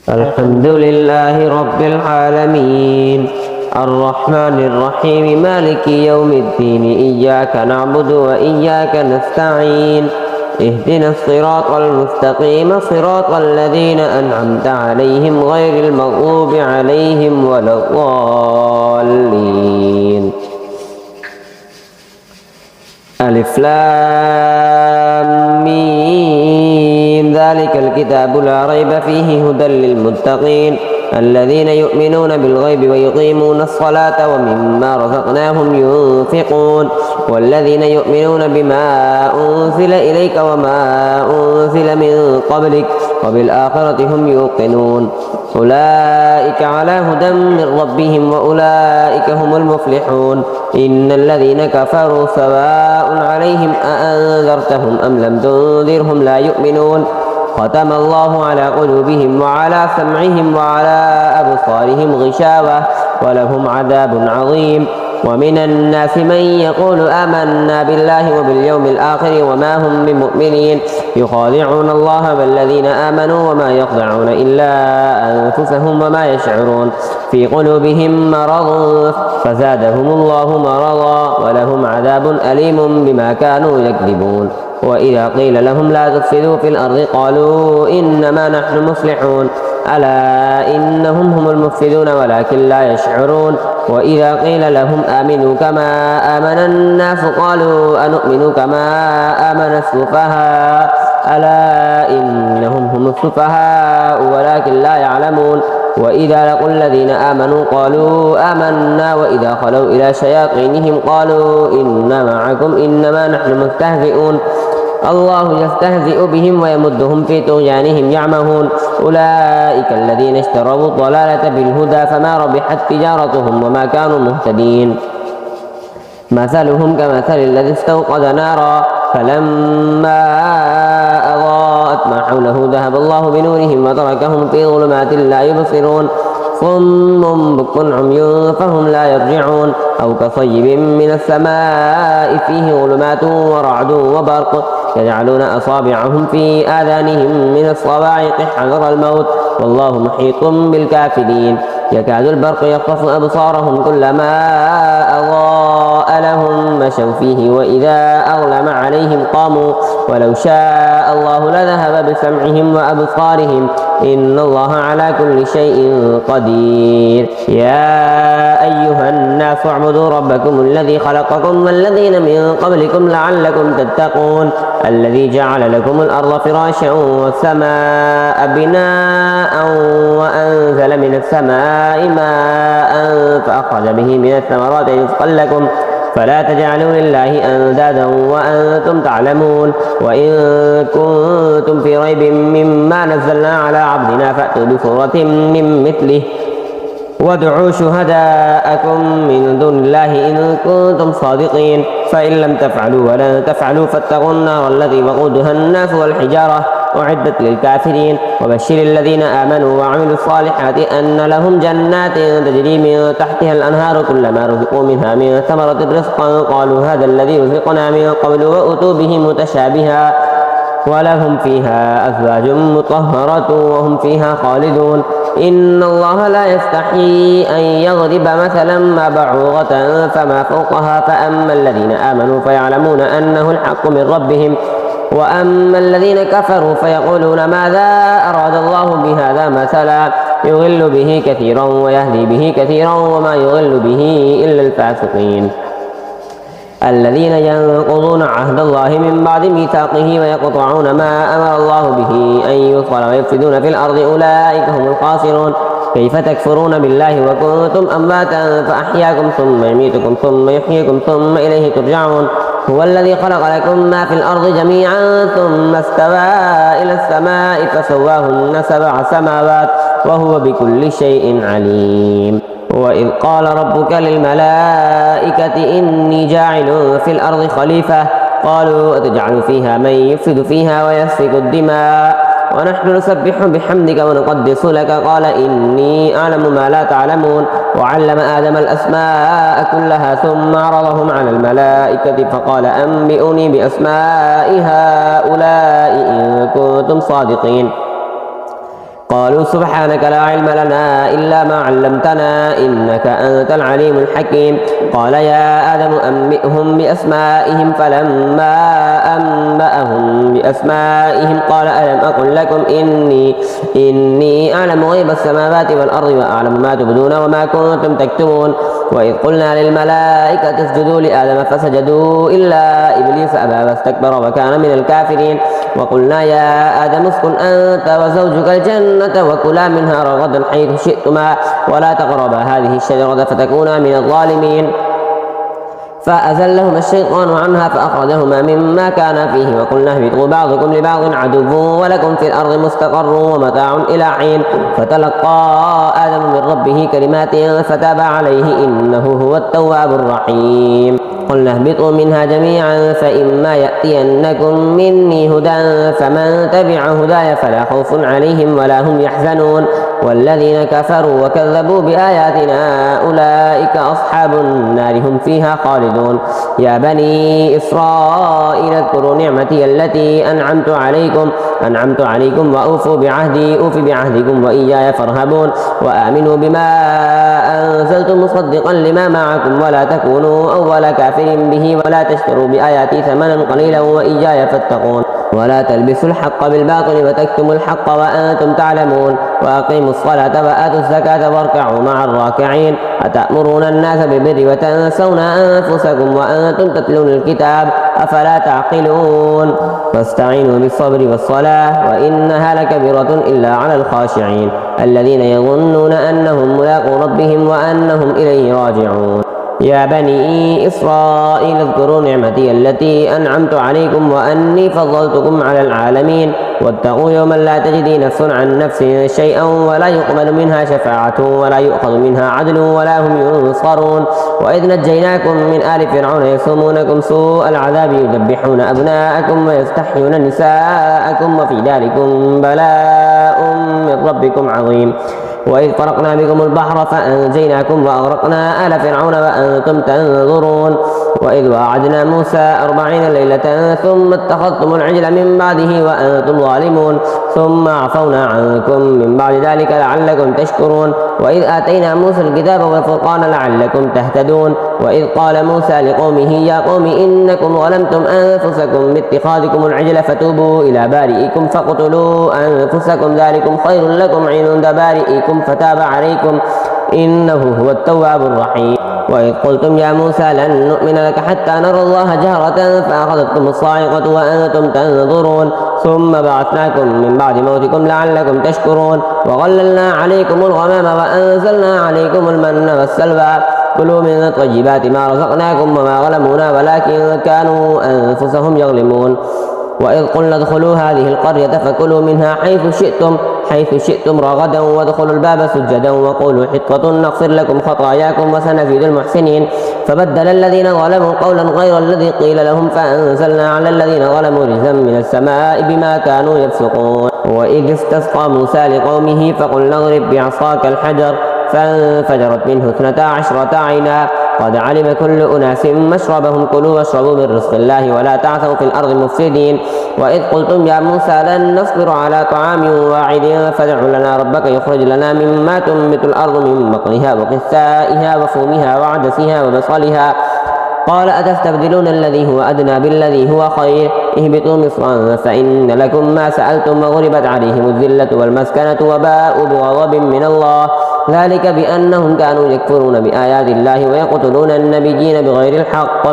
الحمد لله رب العالمين الرحمن الرحيم مالك يوم الدين إياك نعبد وإياك نستعين اهدنا الصراط المستقيم صراط الذين أنعمت عليهم غير المغضوب عليهم ولا الضالين. ألف لام ميم ذلك الكتاب لا ريب فيه هدى للمتقين الذين يؤمنون بالغيب ويقيمون الصلاة ومما رزقناهم ينفقون والذين يؤمنون بما أنزل إليك وما أنزل من قبلك وبالآخرة هم يوقنون أولئك على هدى من ربهم وأولئك هم المفلحون. إن الذين كفروا سواء عليهم أأنذرتهم أم لم تنذرهم لا يؤمنون ختم الله على قلوبهم وعلى سمعهم وعلى أبصارهم غشاوة ولهم عذاب عظيم. ومن الناس من يقول آمنا بالله وباليوم الآخر وما هم بمؤمنين يخادعون الله والذين آمنوا وما يخدعون إلا أنفسهم وما يشعرون في قلوبهم مرض فزادهم الله مرضا ولهم عذاب أليم بما كانوا يكذبون. وإذا قيل لهم لا تفسدوا في الأرض قالوا إنما نحن مصلحون ألا إنهم هم المفسدون ولكن لا يشعرون. وإذا قيل لهم آمنوا كما آمن الناس قالوا أنؤمن كما آمن السفهاء ألا إنهم هم السفهاء ولكن لا يعلمون. وإذا لقوا الذين آمنوا قالوا آمنا وإذا خلوا إلى شياطينهم قالوا إنا معكم إنما نحن مستهزئون الله يستهزئ بهم ويمدهم في طغيانهم يعمهون. أولئك الذين اشتروا الضلالة بالهدى فما ربحت تجارتهم وما كانوا مهتدين. مثلهم كمثل الذي استوقد نارا فلما أضاءت ما حوله ذهب الله بنورهم وتركهم في ظلمات لا يبصرون صم بكم عمي فهم لا يرجعون. أو كصيب من السماء فيه ظلمات ورعد وبرق يجعلون أصابعهم في آذانهم من الصواعق حذر الموت والله محيط بالكافرين. يكاد البرق يخطف أبصارهم كلما أضاء لهم مشوا فيه وإذا أظلم عليهم قاموا ولو شاء الله لذهب بسمعهم وأبصارهم إن الله على كل شيء قدير. يا أيها الناس اعبدوا ربكم الذي خلقكم والذين من قبلكم لعلكم تتقون الذي جعل لكم الأرض فراشا والسماء بناء وأنزل من السماء ماء فأخرج به من الثمرات رزقا لكم فلا تجعلوا لله أندادا وأنتم تعلمون. وإن كنتم في ريب مما نزلنا على عبدنا فأتوا بسورة من مثله وادعوا شهداءكم من دون الله إن كنتم صادقين فإن لم تفعلوا ولن تفعلوا فاتقوا النار التي وقودها الناس والحجارة أعدت للكافرين. وبشر الذين آمنوا وعملوا الصالحات أن لهم جنات تجري من تحتها الأنهار كلما رزقوا منها من ثمرة رزقا قالوا هذا الذي رزقنا من قبل وأتوا به متشابها ولهم فيها أزواج مطهرة وهم فيها خالدون. إن الله لا يستحيي أن يضرب مثلا ما بعوضة فما فوقها فأما الذين آمنوا فيعلمون أنه الحق من ربهم وأما الذين كفروا فيقولون ماذا أراد الله بهذا مثلا يضل به كثيرا ويهدي به كثيرا وما يضل به إلا الفاسقين الذين ينقضون عهد الله من بعد ميثاقه ويقطعون ما أمر الله به أن يوصل ويفسدون في الأرض أولئك هم الخاسرون. كيف تكفرون بالله وكنتم أمواتا فأحياكم ثم يميتكم ثم يحييكم ثم إليه ترجعون. هو الذي خلق لكم ما في الأرض جميعا ثم استوى إلى السماء فسواهن 7 سماوات وهو بكل شيء عليم. وإذ قال ربك للملائكة إني جاعل في الأرض خليفة قالوا أتجعل فيها من يفسد فيها ويسفك الدماء ونحن نسبح بحمدك ونقدس لك قال إني أعلم ما لا تعلمون. وعلم آدم الأسماء كلها ثم عرضهم على الملائكة فقال أنبئوني بأسماء هؤلاء إن كنتم صادقين قالوا سبحانك لا علم لنا إلا ما علمتنا إنك أنت العليم الحكيم قال يا آدم أنبئهم بأسمائهم فلما أنبأهم بأسمائهم قال ألم أقل لكم إني أعلم غيب السماوات والأرض وأعلم ما تبدون وما كنتم تكتمون وإذ قلنا للملائكة اسجدوا لآدم فسجدوا إلا إبليس أبى واستكبر وكان من الكافرين وقلنا يا آدم اسكن أنت وزوجك الجنة وكلا منها رغدا حيث شئتما ولا تقربا هذه الشجرة فتكونا من الظالمين فأزلهما الشيطان عنها فأخرجهما مما كان فيه وقلنا اهبطوا بعضكم لبعض عدو ولكم في الأرض مستقر ومتاع إلى حين فتلقى آدم من ربه كلمات فتاب عليه إنه هو التواب الرحيم قلنا اهبطوا منها جميعا فإما يأتينكم مني هدى فمن تبع هداي فلا خوف عليهم ولا هم يحزنون والذين كفروا وكذبوا بآياتنا أولئك أصحاب النار هم فيها خالدون يا بني إسرائيل اذكروا نعمتي التي أنعمت عليكم وأوفوا بعهدي أوف بعهدكم وإياي فارهبون وآمنوا بما أنزلت مصدقا لما معكم ولا تكونوا أول كافر به ولا تشتروا بآياتي ثمنا قليلا وإياي فاتقون ولا تلبسوا الحق بالباطل وتكتموا الحق وأنتم تعلمون وأقيموا الصلاة وآتوا الزكاة واركعوا مع الراكعين أتأمرون الناس بالبر وتنسون أنفسكم وأنتم تتلون الكتاب أفلا تعقلون واستعينوا بالصبر والصلاة وإنها لكبيرة إلا على الخاشعين الذين يظنون أنهم ملاقو ربهم وأنهم إليه راجعون يا بني إسرائيل اذكروا نعمتي التي أنعمت عليكم وأني فضلتكم على العالمين واتقوا يوما لا تجدي نفس عن نفس شيئا ولا يقبل منها شفاعة ولا يؤخذ منها عدل ولا هم ينصرون وإذ نجيناكم من آل فرعون يسومونكم سوء العذاب يذبحون أبناءكم ويستحيون نساءكم وفي ذلكم بلاء من ربكم عظيم وإذ فرقنا بكم البحر فأنجيناكم وأغرقنا آل فرعون وأنتم تنظرون وإذ وعدنا موسى 40 ليلة ثم اتخذتم العجل من بعده وأنتم ظالمون ثم عفونا عنكم من بعد ذلك لعلكم تشكرون وإذ آتينا موسى الكتاب والفرقان لعلكم تهتدون وإذ قال موسى لقومه يا قوم إنكم ظلمتم أنفسكم باتخاذكم العجل فتوبوا إلى بارئكم فاقتلوا أنفسكم ذلكم خير لكم عند بارئكم فتاب عليكم إنه هو التواب الرحيم وإذ قلتم يا موسى لن نؤمن لك حتى نرى الله جهرة فأخذتكم الصاعقة وأنتم تنظرون ثم بعثناكم من بعد موتكم لعلكم تشكرون وظللنا عليكم الغمام وأنزلنا عليكم المن والسلوى كلوا من طيبات ما رزقناكم وما ظلمونا ولكن كانوا أنفسهم يظلمون وإذ قلنا ادخلوا هذه القرية فكلوا منها حيث شئتم رغدا وادخلوا الباب سجدا وقولوا حطة نغفر لكم خطاياكم وسنزيد المحسنين فبدل الذين ظلموا قولا غير الذي قيل لهم فأنزلنا على الذين ظلموا رجزا من السماء بما كانوا يفسقون وإذ استسقى موسى لقومه فقلنا اضرب بعصاك الحجر فانفجرت منه 12 عينا قد علم كل أناس مشربهم كلوا واشربوا من رزق الله ولا تعثوا في الأرض مفسدين وإذ قلتم يا موسى لن نصبر على طعام واحد فادع لنا ربك يخرج لنا مما تنبت الأرض من بقلها وقثائها وفومها وعدسها وبصلها قال أتستبدلون الذي هو أدنى بالذي هو خير اهبطوا مصرا فإن لكم ما سألتم وغلبت عليهم الذلة والمسكنة وباءوا بغضب من الله ذلك بأنهم كانوا يكفرون بآيات الله ويقتلون النبيين بغير الحق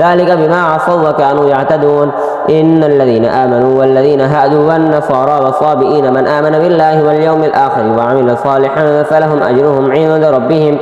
ذلك بما عصوا وكانوا يعتدون إن الذين آمنوا والذين هادوا والنصارى والصابئين من آمن بالله واليوم الآخر وعمل صالحا فلهم أجرهم عند ربهم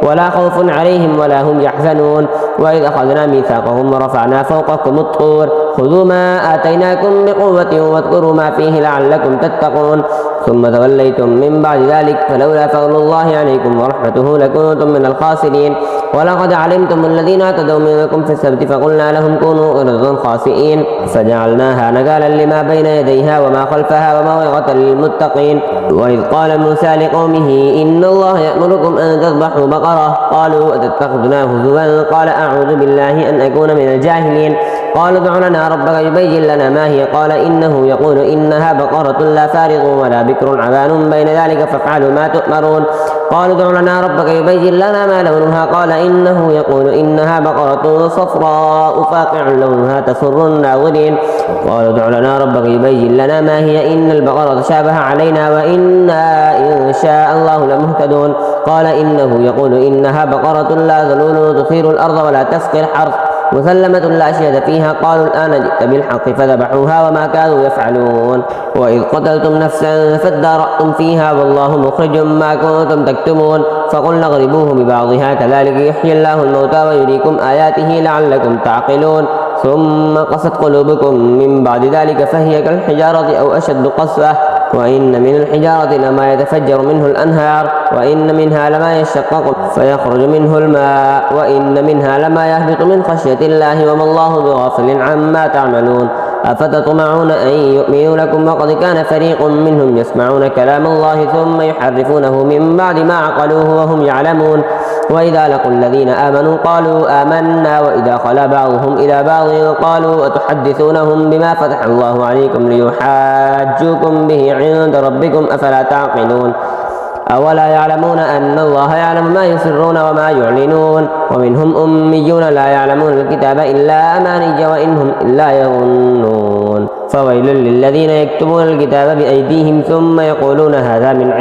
ولا خوف عليهم ولا هم يحزنون وإذ أخذنا ميثاقهم ورفعنا فوقكم الطور خذوا ما آتيناكم بقوة واذكروا ما فيه لعلكم تتقون ثم توليتم من بعد ذلك فلولا فضل الله عليكم ورحمته لكنتم من الخاسرين ولقد علمتم الذين اعتدوا منكم في السبت فقلنا لهم كونوا قردة خاسئين فجعلناها نكالا لما بين يديها وما خلفها وموعظة للمتقين وإذ قال موسى لقومه إن الله يأمركم أن تذبحوا بقرة قالوا أتتخذنا هزوا قال أعوذ بالله أن أكون من الجاهلين قالوا ادع لنا ربك يبين لنا ما هي قال إنه يقول إنها بقرة لا فارغ ولا بكر عوان بين ذلك فافعلوا ما تؤمرون قالوا ادع لنا ربك يبين لنا ما لونها قال إنه يقول إنها بقرة صفراء فاقع لونها تسر الناظرين قالوا ادع لنا ربك يبين لنا ما هي إن البقرة شابه علينا وإنا إن شاء الله لمهتدون قال إنه يقول إنها بقرة لا ذلول تثير الأرض ولا تسقي الحرث مسلمة لا شية فيها قالوا الآن جئت بالحق فذبحوها وما كانوا يفعلون وإذ قتلتم نفسا فادارأتم فيها والله مخرج ما كنتم تكتمون فقلنا اضربوه ببعضها كذلك يحيي الله الموتى ويريكم آياته لعلكم تعقلون ثم قست قلوبكم من بعد ذلك فهي كالحجارة أو أشد قسوة وإن من الحجارة لما يتفجر منه الأنهار وإن منها لما يشقق فيخرج منه الماء وإن منها لما يهبط من خشية الله وما الله بغافل عما تعملون أفتطمعون أن يؤمنوا لكم وقد كان فريق منهم يسمعون كلام الله ثم يحرفونه من بعد ما عقلوه وهم يعلمون وإذا لقوا الذين آمنوا قالوا آمنا وإذا خلا بعضهم إلى بعض قالوا أتحدثونهم بما فتح الله عليكم ليحاجوكم به عند ربكم أفلا تعقلون أولا يعلمون أن الله يعلم ما يسرون وما يعلنون ومنهم أميون لا يعلمون الكتاب إلا أماني وإنهم إلا يظنون فويل للذين يكتبون الكتاب بأيديهم ثم يقولون هذا من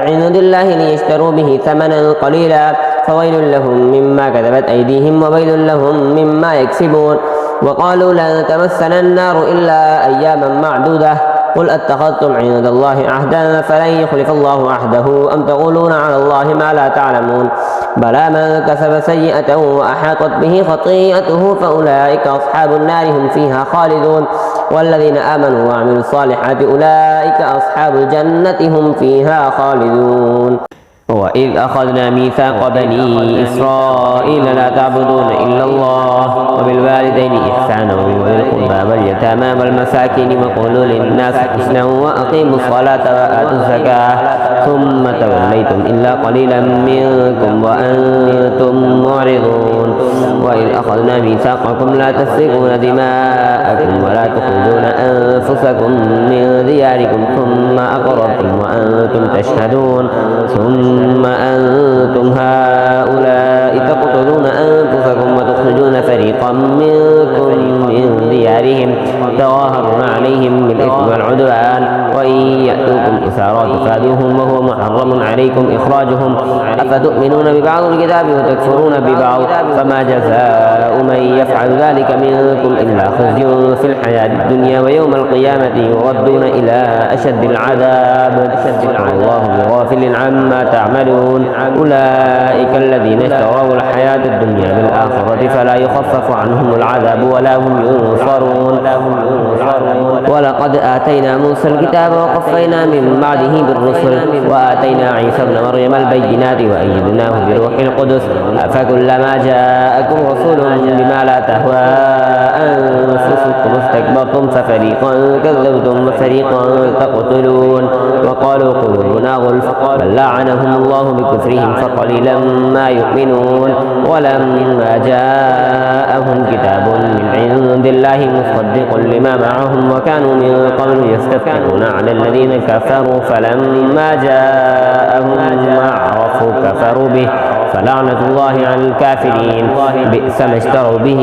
عند الله ليشتروا به ثمنا قليلا فويل لهم مما كتبت أيديهم وويل لهم مما يكسبون وقالوا لن تمسنا النار إلا أياما معدودة قل أتخذتم عند الله عهدا فلن يخلف الله عهده أم تقولون على الله ما لا تعلمون بلى من كسب سيئة وأحاطت به خطيئته فأولئك أصحاب النار هم فيها خالدون والذين آمنوا وعملوا الصالحات أولئك أصحاب الجنة هم فيها خالدون وإذ أخذنا ميثاق بني إسرائيل لا تعبدون إلا الله وبالوالدين إحسانا وذي القربى واليتامى والمساكين وقولوا للناس حسنا وأقيموا الصلاة وآتوا الزكاة ثم توليتم إلا قليلا منكم وأنتم معرضون وإذ أخذنا ميثاقكم لا تسفكون دماءكم ولا تخرجون أنفسكم من دياركم ثم أقررتم وأنتم تشهدون ثم أنتم هؤلاء تقتلون أنفسكم وتخرجون فريقا منكم من ديارهم تظاهرون عليهم بالإثم والعدوان وإن يأتوكم أسارى تفادوهم وهو محرم عليكم إخراجهم أفتؤمنون ببعض الكتاب وتكفرون ببعض فما جزاء من يفعل ذلك منكم إلا خزي في الحياة الدنيا ويوم القيامة يردون إلى أشد العذاب الله بغافل عما تعملون أولئك الذين اشتروا الحياة الدنيا بالآخرة فلا يخفف عنهم العذاب ولا هم ينصرون ولقد آتينا موسى الكتاب وقفينا من بعده بالرسل وآتينا عيسى ابن مريم البينات وأيدناه بروح القدس أفكلما جاءكم رسول بما لا تهوى أنفسكم استكبرتم ففريقا كذبتم وفريقا تقتلون وقالوا قلوبنا غلف بل لعنهم الله بكفرهم فقليلا ما يؤمنون ولما جاءهم كتاب من عند الله مصدق لما معهم وكانوا من قبل يستفتحون على الذين كفروا فلما جاءهم ما عرفوا كفروا به فلعنة الله على الكافرين بئس ما اشتروا به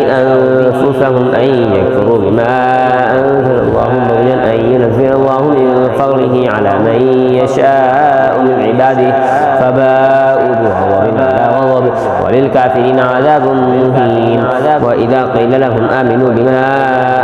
أنفسهم أن يكفروا بما أنزل الله بغيا أن ينزل الله من فضله على من يشاء من عباده فباءوا بغضب على غضب وللكافرين عذاب مهين وإذا قيل لهم آمنوا بما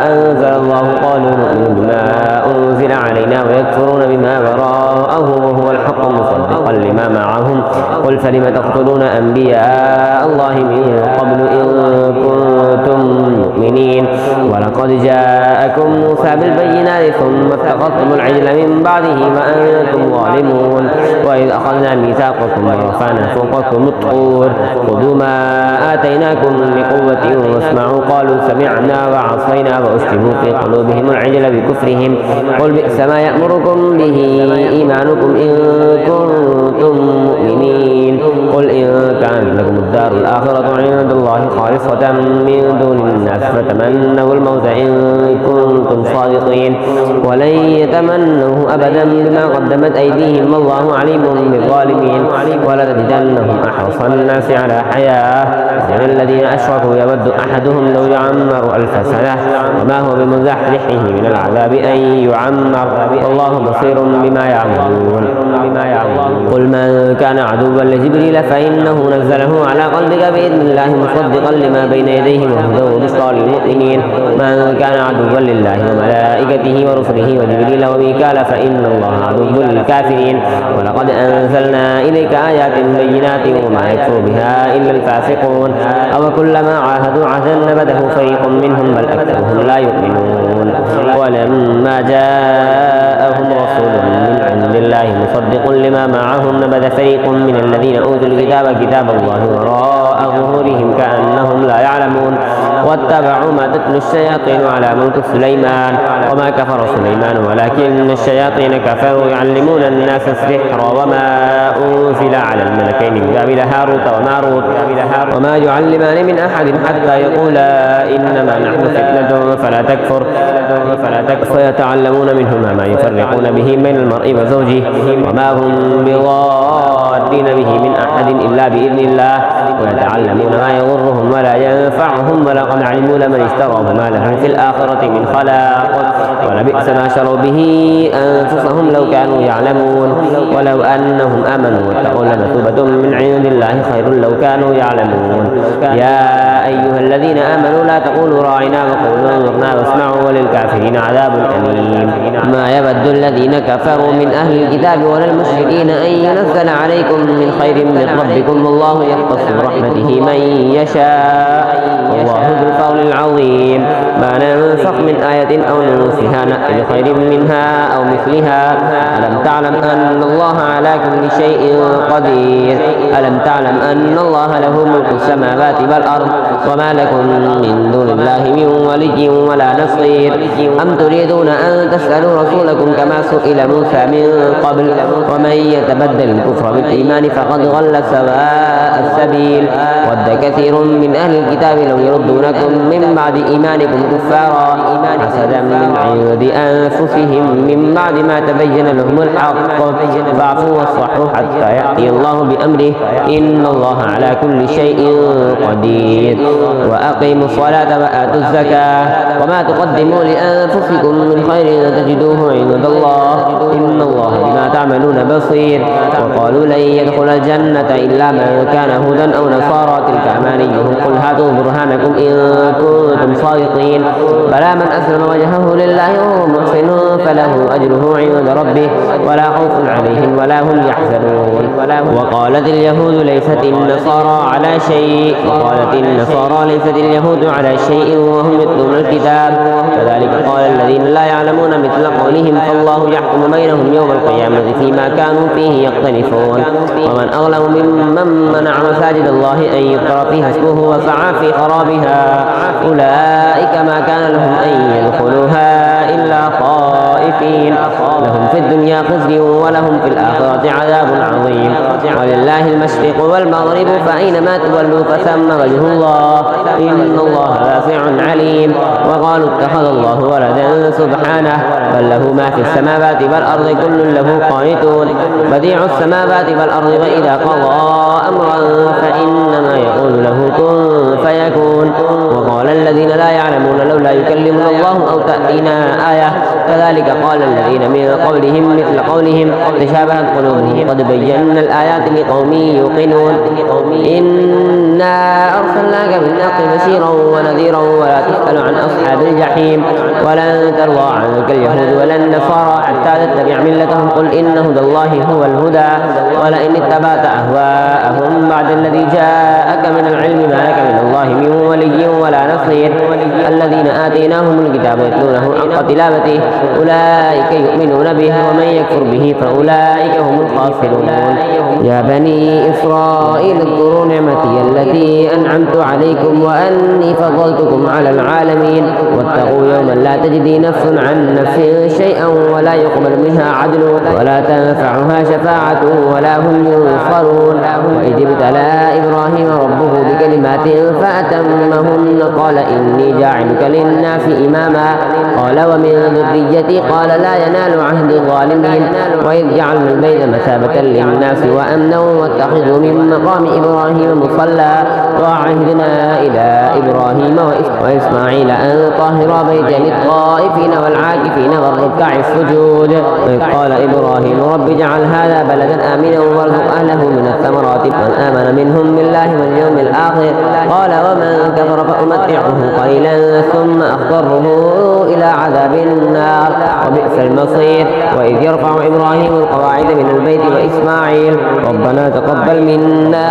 أنزل الله قالوا نؤمن بما أنزل علينا ويكفرون بما وراءه وهو الحق مصدقا لما معهم قل فلم تقتلون أنبياء الله من قبل إن كنتم مؤمنين ولقد جاءكم موسى بالبينات ثم اتخذتم العجل من بعده وأنتم ظالمون وإذ أخذنا ميثاقكم ورفعنا فوقكم الطور خذوا ما آتيناكم بقوة واسمعوا قالوا سمعنا وعصينا وأشربوا في قلوبهم العجل بكفرهم قل بئس ما يأمركم به إيمانكم إن كنتم مؤمنين قل إن كانت لكم الدار الآخرة عند الله خالصة من دون الناس فتمنوا الموت إن كنتم صادقين ولن يتمنوه أبدا بما قدمت أيديهم والله عليم بالظالمين ولتجدنهم أحرص الناس على حياة من الذين أشركوا يود أحدهم لو يعمر 1000 سنة وما هو بمزحزحه من العذاب أن يعمر والله بصير بما يعملون قل من كان عدوا لجبريل فإنه نزله على قلبك بإذن الله مصدقا لما بين يديه وهدى وبشرى للمؤمنين من كان عدوا لله وملائكته ورسله وجبريل وميكال فإن الله عدو للكافرين ولقد أنزلنا إليك آيات بينات وما يكفر بها إلا الفاسقون أو كلما عاهدوا عهدا نبذه فريق منهم بل أكثرهم لا يؤمنون ولما جاءهم رسول من عند الله مصدق لما معهم نبذ فريق من الذين أوتوا الكتاب كتاب الله وراء ظهورهم كأنهم لا يعلمون واتبعوا ما تتلو الشياطين على ملك سليمان وما كفر سليمان ولكن الشياطين كفروا يعلمون الناس السحر وما أنزل على الملكين ببابل هاروت وماروت وما يعلمان من أحد حتى يقولا إنما نحن فتنة فلا تكفر فيتعلمون منهما ما يفرقون به بين المرء وزوجه وما هم بضارين به من أحد إلا بإذن الله ويتعلمون ما يضرهم ولا ينفعهم ولقد علموا لمن اشتراه ما له في الآخرة من خلاق ولبئس ما شروا به أنفسهم لو كانوا يعلمون ولو أنهم آمنوا واتقوا لمثوبة من عند الله خير لو كانوا يعلمون يا أيها الذين آمنوا لا تقولوا راعنا وقولوا انظرنا واسمعوا وللكافرين عذاب أليم ما يود الذين كفروا من أهل الكتاب ولا المشركين أن ينزل عليكم من خير من ربكم والله يختص برحمته من يشاء والله ذو الفضل العظيم ما ننسخ من آية أو ننسها نأتي بخير منها أو مثلها ألم تعلم أن الله على كل شيء قدير ألم تعلم أن الله له ملك السماوات والأرض وما لكم من دون الله من ولي ولا نصير أم تريدون أن تسألوا رسولكم كما سئل موسى من قبل ومن يتبدل الكفر بالإيمان فقد ضل سواء السبيل ود كثير من أهل الكتاب لو يردونكم من بعد إيمانكم كفارا حسدا من عند أنفسهم من بعد ما تبين لهم الحق فاعفوا واصفحوا حتى يأتي الله بأمره إن الله على كل شيء قدير وأقيموا الصلاة وآتوا الزكاة وما تقدموا لأنفسكم من خير تجدوه عند الله إن الله بما تعملون بصير وقالوا لن يدخل الجنة إلا من كان هودا أو نصارى تلك أمانيهم قل هاتوا برهانكم إن كنتم صادقين بلى من أسلم وجهه لله وهو محسن فله أجره عند ربه ولا خوف عليهم ولا هم يحزنون وقالت اليهود ليست النصارى على شيء وقالت النصارى ليست اليهود على شيء وهم يتلون الكتاب كذلك قال الذين لا يعلمون مثل قولهم فالله يحكم بينهم يوم القيامة فيما كانوا فيه يختلفون ومن أظلم ممن منع مساجد الله أن يذكر فيها اسمه وسعى في خرابها أولئك ما كان لهم أن يدخلوها إلا خائفين لهم في الدنيا خزي ولهم في الآخرة عذاب عظيم ولله المشرق والمغرب فأينما تولوا فثم وجه الله إن الله واسع عليم وقالوا اتخذ الله ولدا سبحانه بل له ما في السماوات والأرض كل له قانتون بديع السماوات والأرض وإذا قضى أمرا فإنما يقول له كن فيكون وقال الذين لا يعلمون لولا يكلمنا الله أو تأتينا آية كذلك قال الذين من قولهم مثل قولهم تشابهت قلوبهم قد بينا الآيات لقوم يوقنون إنا أرسلناك بالحق بشيرا ونذيرا ولا تسأل عن أصحاب الجحيم ولن ترضى عنك اليهود ولا النصارى حتى تتبع ملتهم قل إن هدى الله هو الهدى ولئن اتبعت أهواءهم بعد الذي جاءك من العلم ما لك من الله من ولي ولا نصير الذين آتيناهم الكتاب يتلونه حق تلاوته قيامته أولئك يؤمنون به ومن يكفر به فأولئك هم الخاسرون. يا بني إسرائيل اذكروا نعمتي التي أنعمت عليكم وأني فضلتكم على العالمين واتقوا يوما لا تجزي نفس عن نفس شيئا ولا يقبل منها عدل ولا تنفعها شفاعة ولا هم ينصرون. وإذ ابتلى إبراهيم ربه بكلمات فأتمهن قال إني جاعلك للناس إماما قال ومن ذريتي قال لا ينال عهد الظالمين. وإذ جعلنا البيت مثابة للناس وأمنا واتخذوا من مقام إبراهيم مصلى وعهدنا إلى إبراهيم وإسماعيل أن طهر بيتي للطائفين والعاكفين والركع السجود. وإذ قال إبراهيم رب اجعل هذا بلدا آمنا وارزق أهله من الثمرات من آمن منهم بالله واليوم الآخر قال ومن كفر فأمتعه قليلا ثم أضطره إلى عذاب النار وبئس المصير. وإذ يرفع إبراهيم القواعد من البيت وإسماعيل ربنا تقبل منا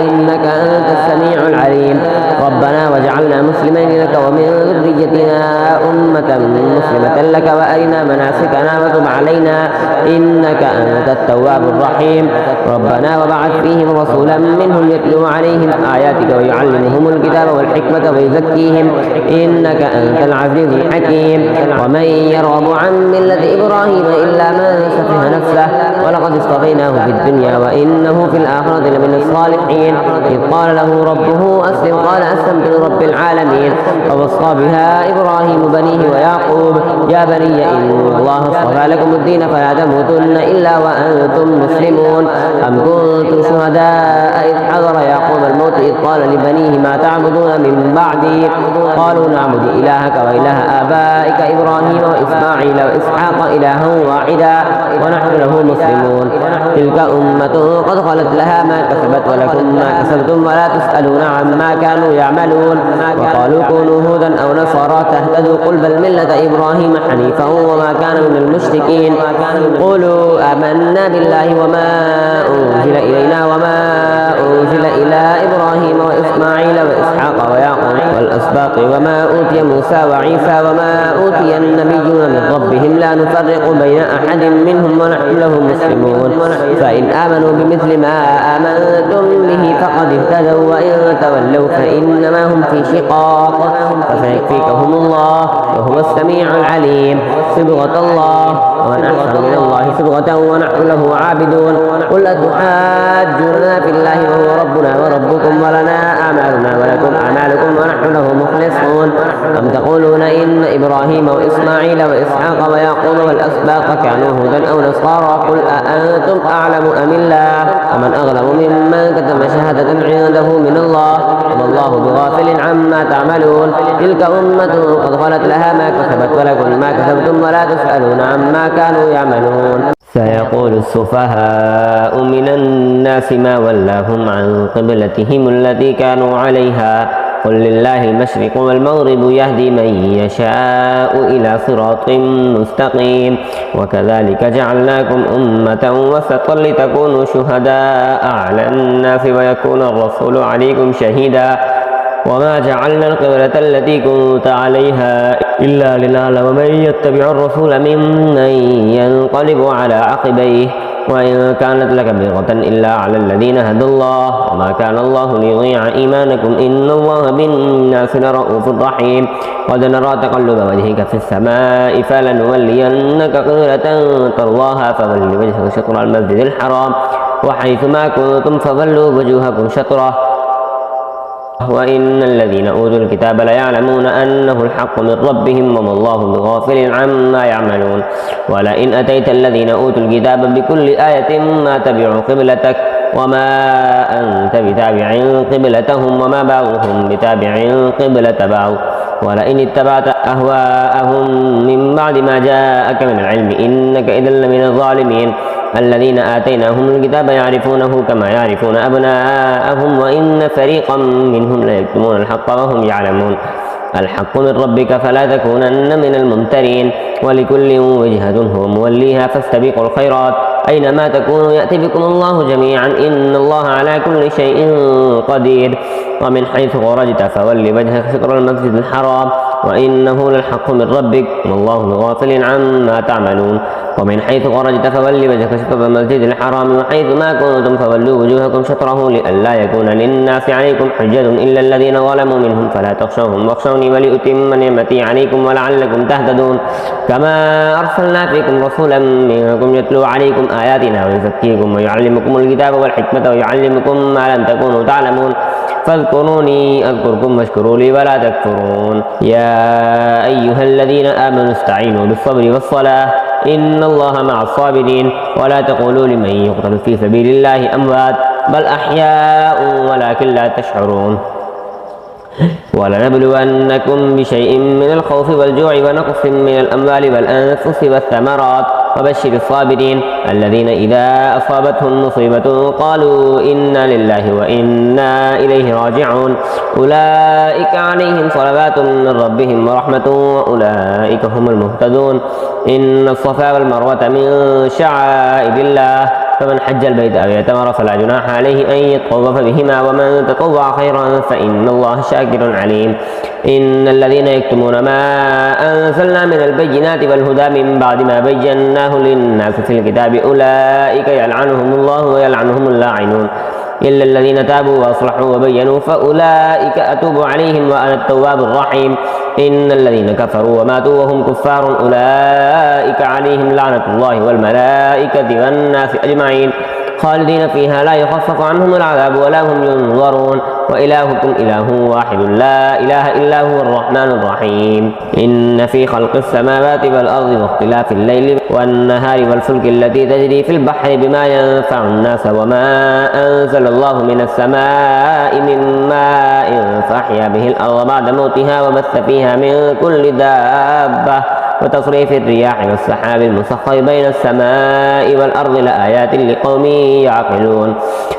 إنك أنت السميع العليم ربنا واجعلنا مسلمين لك ومن ذريتنا أمة مسلمة لك وأرنا مناسكنا وتب علينا إنك أنت التواب الرحيم ربنا وبعث فيهم رسولا منهم يتلو عليهم آياتك ويعلمهم الكتاب والحكمة ويزكيهم إنك أنت العزيز الحكيم. ومن يرغب عن ملة إبراهيم إلا من سفه نفسه ولقد اصطفيناه في الدنيا وإنه في الآخرة لمن الصالحين. إذ قال له ربه أسلم قال أسلمت لرب العالمين فوصى بها إبراهيم بنيه ويعقوب يا بني إن الله اصطفى لكم الدين فلا تموتن إلا وأنتم مسلمون. أم كنتم شهداء إذ حضر يعقوب الموت إذ قال لبنيه ما تعبدون من بعدي قالوا نعبد إلهك وإله آبائك إبراهيم وإسماعيل وإسحاق إلها واحدا ونحن له مسلمون. تلك أمة قد خلت لها ما كسبت ولكم ما كسبتم ولا تسألون عما كانوا يعملون. وقالوا كونوا هودا أو نصارى تهتدوا قل بل ملة إبراهيم حنيفا وما كان من المشركين. قولوا آمنا بالله وما أنزل إلينا وما أنزل إلى إبراهيم وإسماعيل وإسحاق ويعقوب والأسباط وما أوتي موسى وعيسى وما أوتي النبيون من ربهم لا نفرق بين أحد منهم ونحن له مسلمون. فإن آمنوا بمثل ما آمنتم به فقد اهتدوا وإن تولوا فإنما هم في شقاق فسيكفيكهم الله وهو السميع العليم. صبغة الله ومن أحسن من الله صبغة ونحن له عابدون. قل أتحاجوننا في الله وهو ربنا وربكم ولنا أعمالنا ولكم أعمالكم ونحن له مخلصون. أم تقولون إن إبراهيم وإسماعيل وإسحاق ويعقوب والأسباط كانوا هودا أو نصارى قل أأنتم أعلم أم الله ومن أظلم ممن كتم شهادة عنده من الله وما الله بغافل عما تعملون. تلك أمة قد خلت لها ما كسبت ولكم ما كسبتم ولا تسألون عما كانوا يعملون. سيقول السفهاء من الناس ما ولاهم عن قبلتهم التي كانوا عليها قل لله المشرق والمغرب يهدي من يشاء إلى صراط مستقيم. وكذلك جعلناكم أمة وسطا لتكونوا شهداء على الناس ويكون الرسول عليكم شهيدا. وما جعلنا القبلة التي كنت عليها إلا لنعلم من يتبع الرسول ممن ينقلب على عقبيه وإن كانت لكبيرة إلا على الذين هدى الله وما كان الله ليضيع إيمانكم إن الله بالناس لرؤوف رحيم. قد نرى تقلب وجهك في السماء فلنولينك قبلة ترضاها فول وجهك شطر المسجد الحرام وحيث ما كنتم فولوا وجوهكم شطره وإن الذين أوتوا الكتاب ليعلمون أنه الحق من ربهم وما الله بغافل عما يعملون. ولئن أتيت الذين أوتوا الكتاب بكل آية ما تبعوا قبلتك وما أنت بتابع قبلتهم وما بعضهم بتابع قبلة بعض ولئن اتبعت أهواءهم من بعد ما جاءك من العلم إنك إذا لمن الظالمين. الذين آتيناهم الكتاب يعرفونه كما يعرفون أبناءهم وإن فريقا منهم ليكتمون الحق وهم يعلمون. الحق من ربك فلا تكونن من الممترين ولكل وجهة هو موليها فاستبقوا الخيرات أينما تكونوا يأتي بكم الله جميعا إن الله على كل شيء قدير. ومن حيث خرجت فول وجهك شطر المسجد الحرام وإنه للحق من ربك والله بغافل عما تعملون ومن حيث خرجت فول وجهك شطر المسجد الحرام وحيث ما كنتم فولوا وجوهكم شطره لئلا يكون للناس عليكم حجة إلا الذين ظلموا منهم فلا تخشوهم واخشوني ولأتم نعمتي عليكم ولعلكم تهتدون كما أرسلنا فيكم رسولا منكم يتلو عليكم آياتنا ويزكيكم ويعلمكم الكتاب والحكمة ويعلمكم ما لم تكونوا تعلمون فاذكروني أذكركم واشكروا لي ولا تكفرون يا أيها الذين آمنوا استعينوا بالصبر والصلاة إن الله مع الصابرين ولا تقولوا لمن يقتل في سبيل الله أموات بل أحياء ولكن لا تشعرون ولنبلونكم بشيء من الخوف والجوع ونقص من الأموال والأنفس والثمرات وبشر الصابرين الذين إذا أصابتهم مصيبة قالوا إنا لله وإنا إليه راجعون أولئك عليهم صلوات من ربهم ورحمة وأولئك هم المهتدون إن الصفا والمروة من شعائر الله فمن حج البيت أو اعتمر فلا جناح عليه أن يطوف بهما ومن تطوع خيرا فإن الله شاكر عليم إن الذين يكتمون ما أنزلنا من البينات والهدى من بعد ما بيناه للناس في الكتاب أولئك يلعنهم الله ويلعنهم اللاعنون إلا الذين تابوا وأصلحوا وبينوا فأولئك أتوب عليهم وأنا التواب الرحيم إن الذين كفروا وماتوا وهم كفار أولئك عليهم لعنة الله والملائكة والناس أجمعين خالدين فيها لا يخفف عنهم العذاب ولا هم ينظرون وإلهكم إله واحد لا إله إلا هو الرحمن الرحيم إن في خلق السماوات والأرض واختلاف الليل والنهار والفلك التي تجري في البحر بما ينفع الناس وما أنزل الله من السماء من ماء فأحيا به الأرض بعد موتها وبث فيها من كل دابة وتصريف الرياح والسحاب المسخر بين السماء والأرض لآيات لقوم يعقلون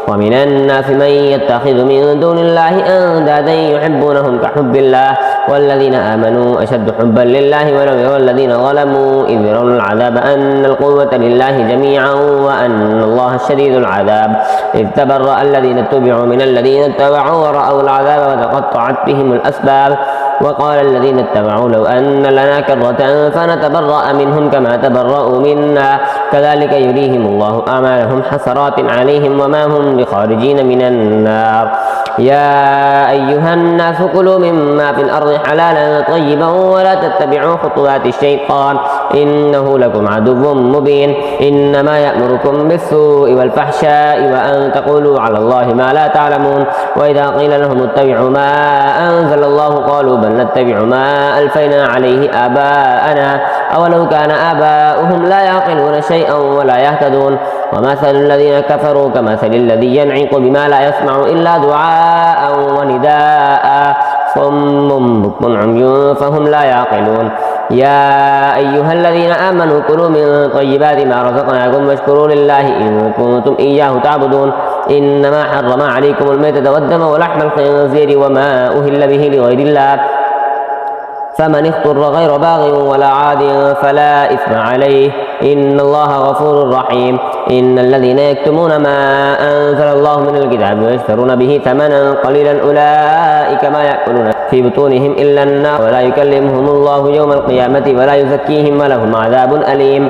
ومن الناس من يتخذ من دون الله أندادا يحبونهم كحب الله والذين آمنوا أشد حبا لله ولو يرى الذين ظلموا إذ يرون العذاب أن القوة لله جميعا وأن الله شديد العذاب إذ تبرأ الذين اتبعوا من الذين اتبعوا ورأوا العذاب وتقطعت بهم الأسباب وقال الذين اتبعوا لو أن لنا كرة فنتبرأ منهم كما تبرأوا منا كذلك يريهم الله أعمالهم حسرات عليهم وما هم بخارجين من النار يا أيها الناس كلوا مما في الأرض حلالا طيبا ولا تتبعوا خطوات الشيطان إنه لكم عدو مبين إنما يأمركم بالسوء والفحشاء وأن تقولوا على الله ما لا تعلمون وإذا قيل لهم اتبعوا ما أنزل الله قالوا بل نتبع ما ألفينا عليه آباءنا أولو كان آباؤهم لا يعقلون شيئا ولا يهتدون ومثل الذين كفروا كمثل الذي ينعق بما لا يسمع إلا دعاء ونداء صم بكم عمي فهم لا يعقلون يا أيها الذين آمنوا كلوا من طيبات ما رزقناكم واشكروا لله إن كنتم إياه تعبدون إنما حرم عليكم الميتة والدم ولحم الخنزير وما أهل به لغير الله فمن اضطر غير باغ ولا عاد فلا إثم عليه إن الله غفور رحيم إن الذين يكتمون ما أنزل الله من الكتاب ويشترون به ثمنا قليلا أولئك ما يأكلون في بطونهم إلا النار ولا يكلمهم الله يوم القيامة ولا يزكيهم ولهم عذاب أليم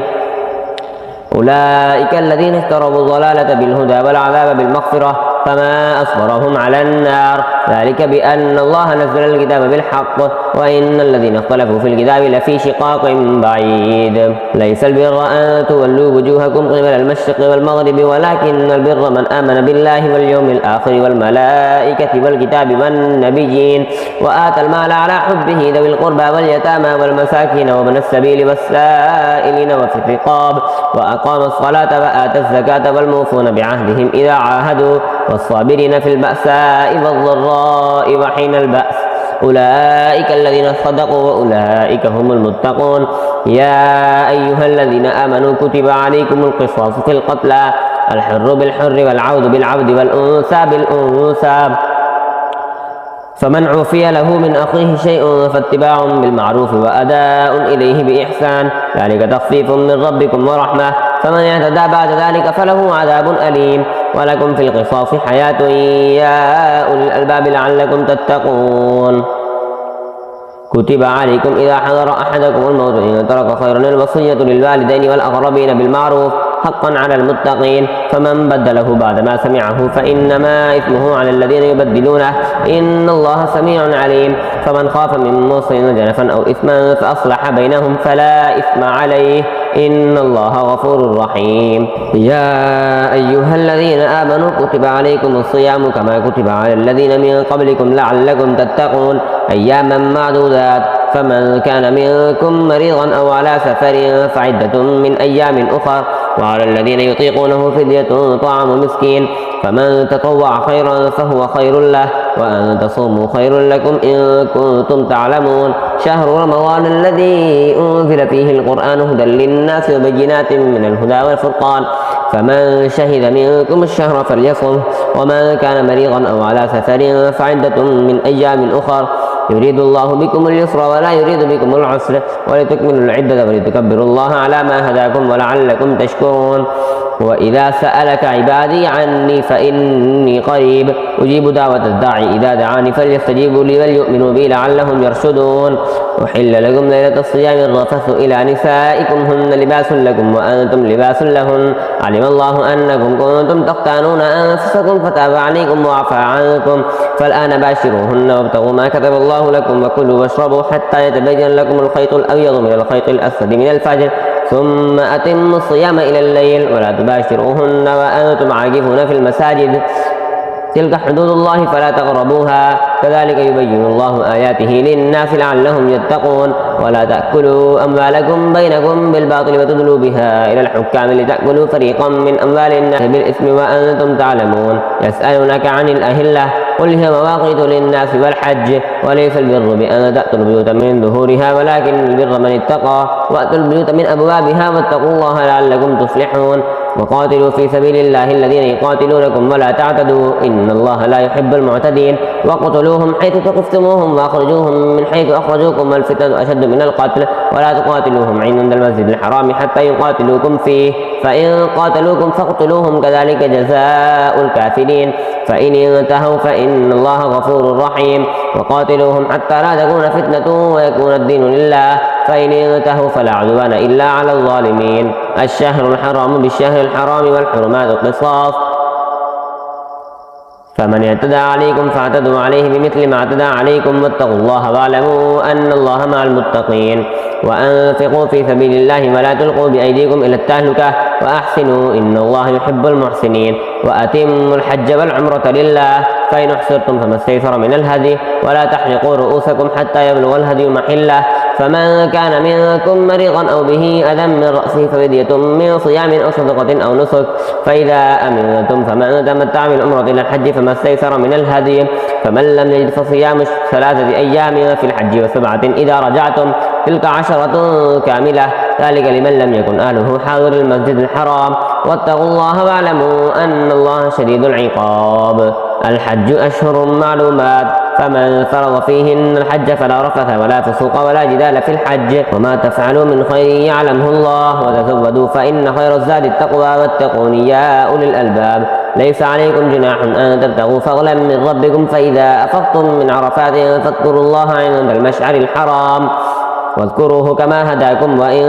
أولئك الذين اشتروا الضلالة بالهدى والعذاب بالمغفرة فما أصبرهم على النار ذلك بأن الله نزل الكتاب بالحق وإن الذين اختلفوا في الكتاب لفي شقاق بعيد ليس البر أن تولوا وجوهكم قبل المشرق والمغرب ولكن البر من آمن بالله واليوم الآخر والملائكة والكتاب والنبيين وآتى المال على حبه ذوي القربى واليتامى والمساكين وابن السبيل والسائلين وفي الرقاب وأقام الصلاة وآتى الزكاة والموفون بعهدهم إذا عاهدوا والصابرين في البأساء والضراء وحين البأس أولئك الذين صدقوا وأولئك هم المتقون يا أيها الذين آمنوا كتب عليكم القصاص في القتلى الحر بالحر والعبد بالعبد والأنثى بالأنثى فمن عفي له من أخيه شيء فاتباع بالمعروف وأداء إليه بإحسان ذلك تخفيف من ربكم ورحمة فمن اعتدى بعد ذلك فله عذاب أليم ولكم في القصاص حياة يا أولي الألباب لعلكم تتقون كتب عليكم إذا حضر أحدكم الموت إن ترك خيرا الوصية للوالدين والأقربين بالمعروف حقا على المتقين فمن بدله بعدما سمعه فإنما إثمه على الذين يبدلونه إن الله سميع عليم فمن خاف من موص جنفا أو إثما فأصلح بينهم فلا إثم عليه إن الله غفور رحيم. يا أيها الذين آمنوا كتب عليكم الصيام كما كتب على الذين من قبلكم لعلكم تتقون أياما معدودات فمن كان منكم مريضا أو على سفر فعدة من أيام أخر وعلى الذين يطيقونه فدية طعام مسكين فمن تطوع خيرا فهو خير له وأن تصوموا خير لكم إن كنتم تعلمون. شهر رمضان الذي أنزل فيه القرآن هدى للناس وبينات من الهدى والفرقان فمن شهد منكم الشهر فليصم ومن كان مريضا أو على سفر فعدة من أيام أخر يريد الله بكم اليسر ولا يريد بكم العسر ولتكملوا العدة ولتكبروا الله على ما هداكم ولعلكم تشكرون. وإذا سألك عبادي عني فإني قريب أجيب دعوة الداعي إذا دعاني فليستجيبوا لي وليؤمنوا بي لعلهم يرشدون. أحل لكم ليلة الصيام الرفث إلى نسائكم هن لباس لكم وأنتم لباس لهن علم الله أنكم كنتم تختانون أنفسكم فتاب عليكم وعفى عنكم فالآن باشروهن وابتغوا ما كتب الله لكم وكلوا واشربوا حتى يتبين لكم الخيط الأبيض من الخيط الأسود من الفجر ثم أتموا الصيام إلى الليل ولا تباشروهن وأنتم عاكفون في المساجد تلك حدود الله فلا تقربوها كذلك يبين الله آياته للناس لعلهم يتقون. ولا تأكلوا أموالكم بينكم بالباطل وتدلوا بها إلى الحكام لتأكلوا فريقا من أموال الناس بالإثم وأنتم تعلمون. يسألونك عن الأهلة قل هي مواقيت للناس والحج وليس البر بأن تأتوا البيوت من ظهورها ولكن البر من اتقى وأتوا البيوت من أبوابها واتقوا الله لعلكم تفلحون. وقاتلوا في سبيل الله الذين يقاتلونكم ولا تعتدوا إن الله لا يحب المعتدين. واقتلوهم حيث ثقفتموهم وأخرجوهم من حيث أخرجوكم والفتنة أشد من القتل ولا تقاتلوهم عند المسجد الحرام حتى يقاتلوكم فيه فإن قاتلوكم فاقتلوهم كذلك جزاء الكافرين فإن انتهوا فإن الله غفور رحيم. وقاتلوهم حتى لا تكون فتنة ويكون الدين لله فإن انتهوا فلا عدوان إلا على الظالمين. الشهر الحرام بالشهر الحرام والحرمات قصاص فمن اعتدى عليكم فاعتدوا عليه بمثل ما اعتدى عليكم واتقوا الله واعلموا أن الله مع المتقين. وأنفقوا في سبيل الله ولا تلقوا بأيديكم إلى التهلكة وأحسنوا إن الله يحب المحسنين. وأتموا الحج والعمرة لله فإن احصرتم فما استيسر من الهدي ولا تحلقوا رؤوسكم حتى يبلغ الهدي محله فمن كان منكم مريضا أو به أذى من رأسه ففدية من صيام أو صدقة أو نسك فإذا أمنتم فمن تمتع بالعمرة إلى الحج فما استيسر من الهدي فمن لم يجد فصيام 3 أيام في الحج و7 إذا رجعتم تلك 10 كاملة ذلك لمن لم يكن أهله حاضر المسجد الحرام واتقوا الله واعلموا أن الله شديد العقاب. الحج أشهر معلومات فمن فرض فيهن الحج فلا رفث ولا فسوق ولا جدال في الحج وما تفعلوا من خير يعلمه الله وتزودوا فإن خير الزاد التقوى واتقون يا أولي الألباب. ليس عليكم جناح أن تبتغوا فضلا من ربكم فإذا أفضتم من عرفات فاذكروا الله عند المشعر الحرام واذكروه كما هداكم وإن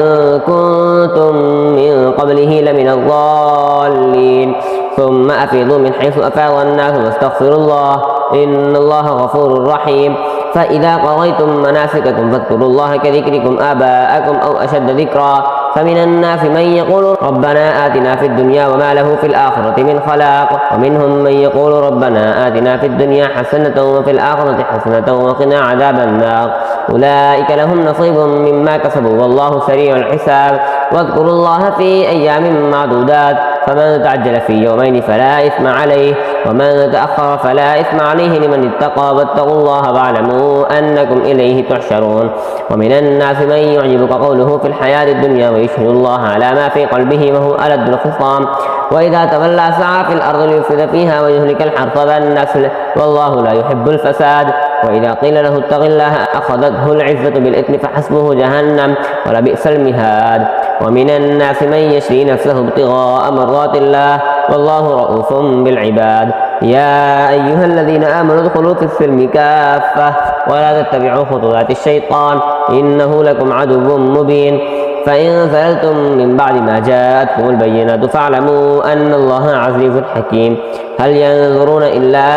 كنتم من قبله لمن الضالين ثم أفيضوا من حيث أفاض الناس واستغفروا الله إن الله غفور رحيم. فإذا قضيتم مناسككم فاذكروا الله كذكركم آباءكم أو أشد ذكرا فمن الناس من يقول ربنا آتنا في الدنيا وما له في الآخرة من خلاق ومنهم من يقول ربنا آتنا في الدنيا حسنة وفي الآخرة حسنة وقنا عذاب النار أولئك لهم نصيب مما كسبوا والله سريع الحساب. واذكروا الله في أيام معدودات فمن تعجل في يومين فلا إثم عليه ومن تأخر فلا إثم عليه لمن اتقى واتقوا الله واعلموا أنكم إليه تحشرون. ومن الناس من يعجبك قوله في الحياة الدنيا ويشهد الله على ما في قلبه وهو ألد الخصام وإذا تولى سعى في الأرض ليفسد فيها ويهلك الحرث والنسل والله لا يحب الفساد. وإذا قيل له اتق الله أخذته العزة بالإثم فحسبه جهنم ولبئس المهاد. ومن الناس من يشري نفسه ابتغاء مرضات الله والله رؤوف بالعباد. يا أيها الذين آمنوا ادخلوا في السلم كافة ولا تتبعوا خطوات الشيطان إنه لكم عدو مبين فإن زللتم من بعد ما جاءتكم البينات فاعلموا أن الله عزيز حكيم هل ينظرون إلا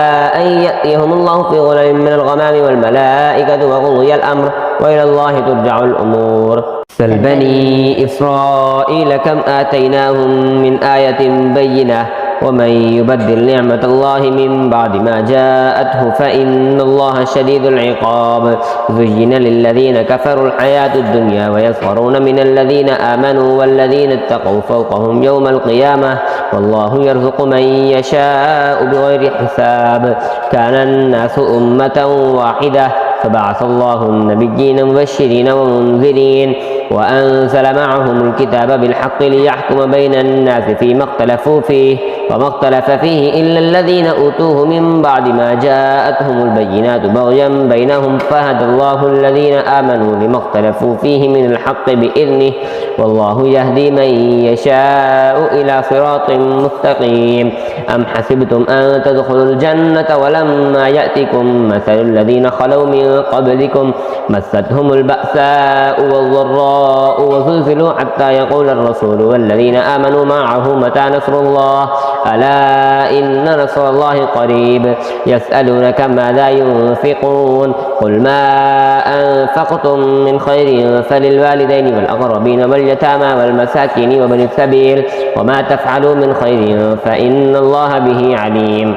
أن يأتيهم الله في ظلل من الغمام والملائكة وقضي الأمر وإلى الله ترجع الأمور سل بني إسرائيل كم آتيناهم من آية بينة ومن يبدل نعمة الله من بعد ما جاءته فإن الله شديد العقاب زين للذين كفروا الحياة الدنيا ويسخرون من الذين آمنوا والذين اتقوا فوقهم يوم القيامة والله يرزق من يشاء بغير حساب كان الناس أمة واحدة فبعث الله النبيين مبشرين ومنذرين وأنزل معهم الكتاب بالحق ليحكم بين الناس فيما اختلفوا فيه وما اختلف فيه إلا الذين أوتوه من بعد ما جاءتهم البينات بغيا بينهم فهدى الله الذين آمنوا لما اختلفوا فيه من الحق بإذنه والله يهدي من يشاء إلى صراط مستقيم أم حسبتم أن تدخلوا الجنة ولما يأتكم مثل الذين خلوا من قبلكم مستهم البأساء والضراء وزلزلوا حتى يقول الرسول والذين آمنوا معه متى نصر الله ألا إن نصر الله قريب يسألونك ماذا ينفقون قل ما أنفقتم من خير فللوالدين والأقربين واليتامى والمساكين وابن السبيل وما تفعلوا من خير فإن الله به عليم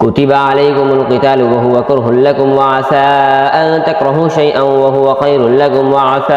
كتب عليكم القتال وهو كره لكم وعسى أن تكرهوا شيئا وهو خير لكم وعسى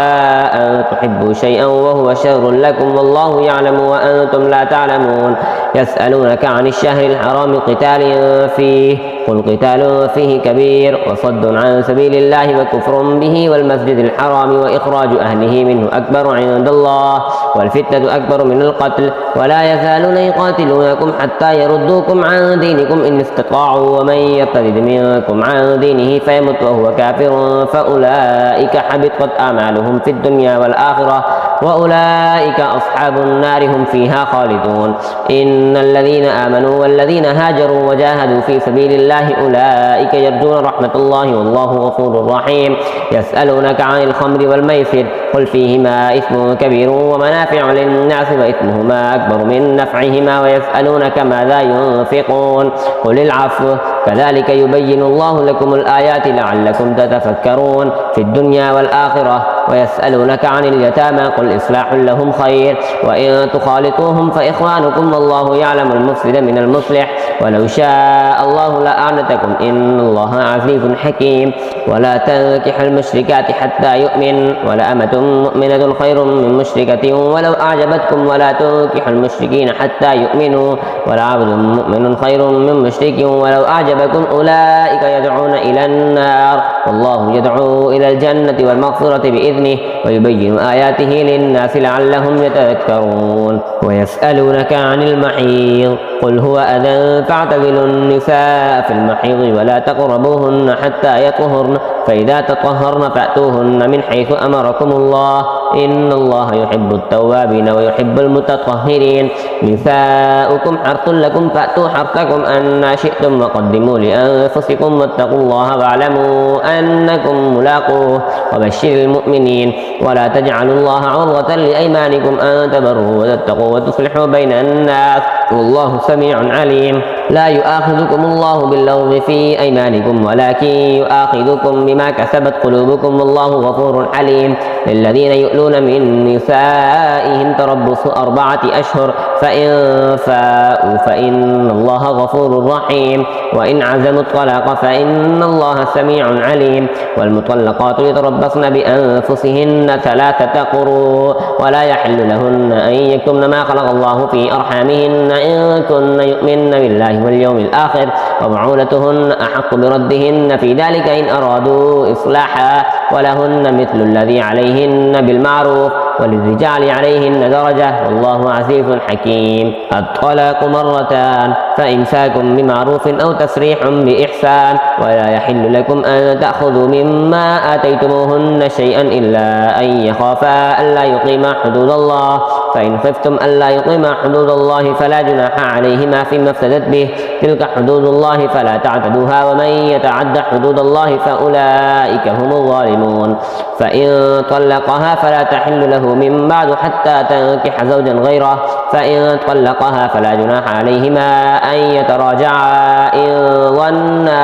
أن تحبوا شيئا وهو شر لكم والله يعلم وأنتم لا تعلمون يسألونك عن الشهر الحرام قتال فيه قل قتال فيه كبير وصد عن سبيل الله وكفر به والمسجد الحرام وإخراج أهله منه أكبر عند الله والفتنة أكبر من القتل ولا يزالون يقاتلونكم حتى يردوكم عن دينكم إن استطاعوا ومن يرتد منكم عن دينه فيمت وهو كافر فأولئك حبطت أعمالهم في الدنيا والآخرة وأولئك أصحاب النار هم فيها خالدون إن الذين آمنوا والذين هاجروا وجاهدوا في سبيل الله أولئك يرجون رحمة الله والله غفور رحيم يسألونك عن الخمر والميسر قل فيهما إثم كبير ومنافع للناس وإثمهما أكبر من نفعهما ويسألونك ماذا ينفقون قل العفو كذلك يبين الله لكم الآيات لعلكم تتفكرون في الدنيا والآخرة ويسألونك عن اليتامى قل إصلاح لهم خير وإن تخالطوهم فإخوانكم والله يعلم المفسد من المصلح ولو شاء الله لأعنتكم إن الله عزيز حكيم ولا تنكح المشركات حتى يؤمن ولأمة مؤمنة خير من مشركة ولو أعجبتكم ولا تنكح المشركين حتى يؤمنوا ولعبد مؤمن خير من مشرك ولو أعجبكم أولئك يدعون إلى النار والله يدعو إلى الجنة والمغفرة بإذنه ويبين آياته للناس لعلهم يتذكرون ويسألونك عن المحيض قل هو أذى فاعتزلوا النساء في المحيض ولا تقربوهن حتى يطهرن فإذا تطهرن فأتوهن من حيث أمركم الله إن الله يحب التوابين ويحب المتطهرين نساؤكم حرث لكم فأتوا حرثكم أن شئتم وقدموا لأنفسكم واتقوا الله واعلموا أنكم ملاقوه وبشر المؤمنين ولا تجعلوا الله عرضة لأيمانكم أن تبروا وتتقوا وتصلحوا بين الناس والله سميع عليم لا يؤاخذكم الله باللغو في أيمانكم ولكن يؤاخذكم بما كسبت قلوبكم والله غفور حليم للذين يؤلون من نسائهم تربص 4 أشهر فإن فاءوا فإن الله غفور رحيم وإن عزموا الطلاق فإن الله سميع عليم والمطلقات يتربصن بأنفسهن 3 قروء ولا يحل لهن أن يكتمن ما خلق الله في أرحامهن إن كن يؤمن بالله واليوم الآخر وبعولتهن أحق بردهن في ذلك إن أرادوا إصلاحا ولهن مثل الذي عليهن بالمعروف وللرجال عليهن درجة والله عزيز حكيم. الطلاق مرتان فإمساك بمعروف أو تسريح بإحسان ولا يحل لكم أن تأخذوا مما آتيتموهن شيئا إلا أن يخافا ألا يقيما حدود الله فإن خفتم ألا يقيما حدود الله فلا جناح عليهما فيما افتدت به تلك حدود الله فلا تعتدوها ومن يتعد حدود الله فأولئك هم الظالمون. فإن طلقها فلا تحل له من بعد حتى تنكح زوجا غيره فإن طلقها فلا جناح عليهما أن يتراجعا إن ظنا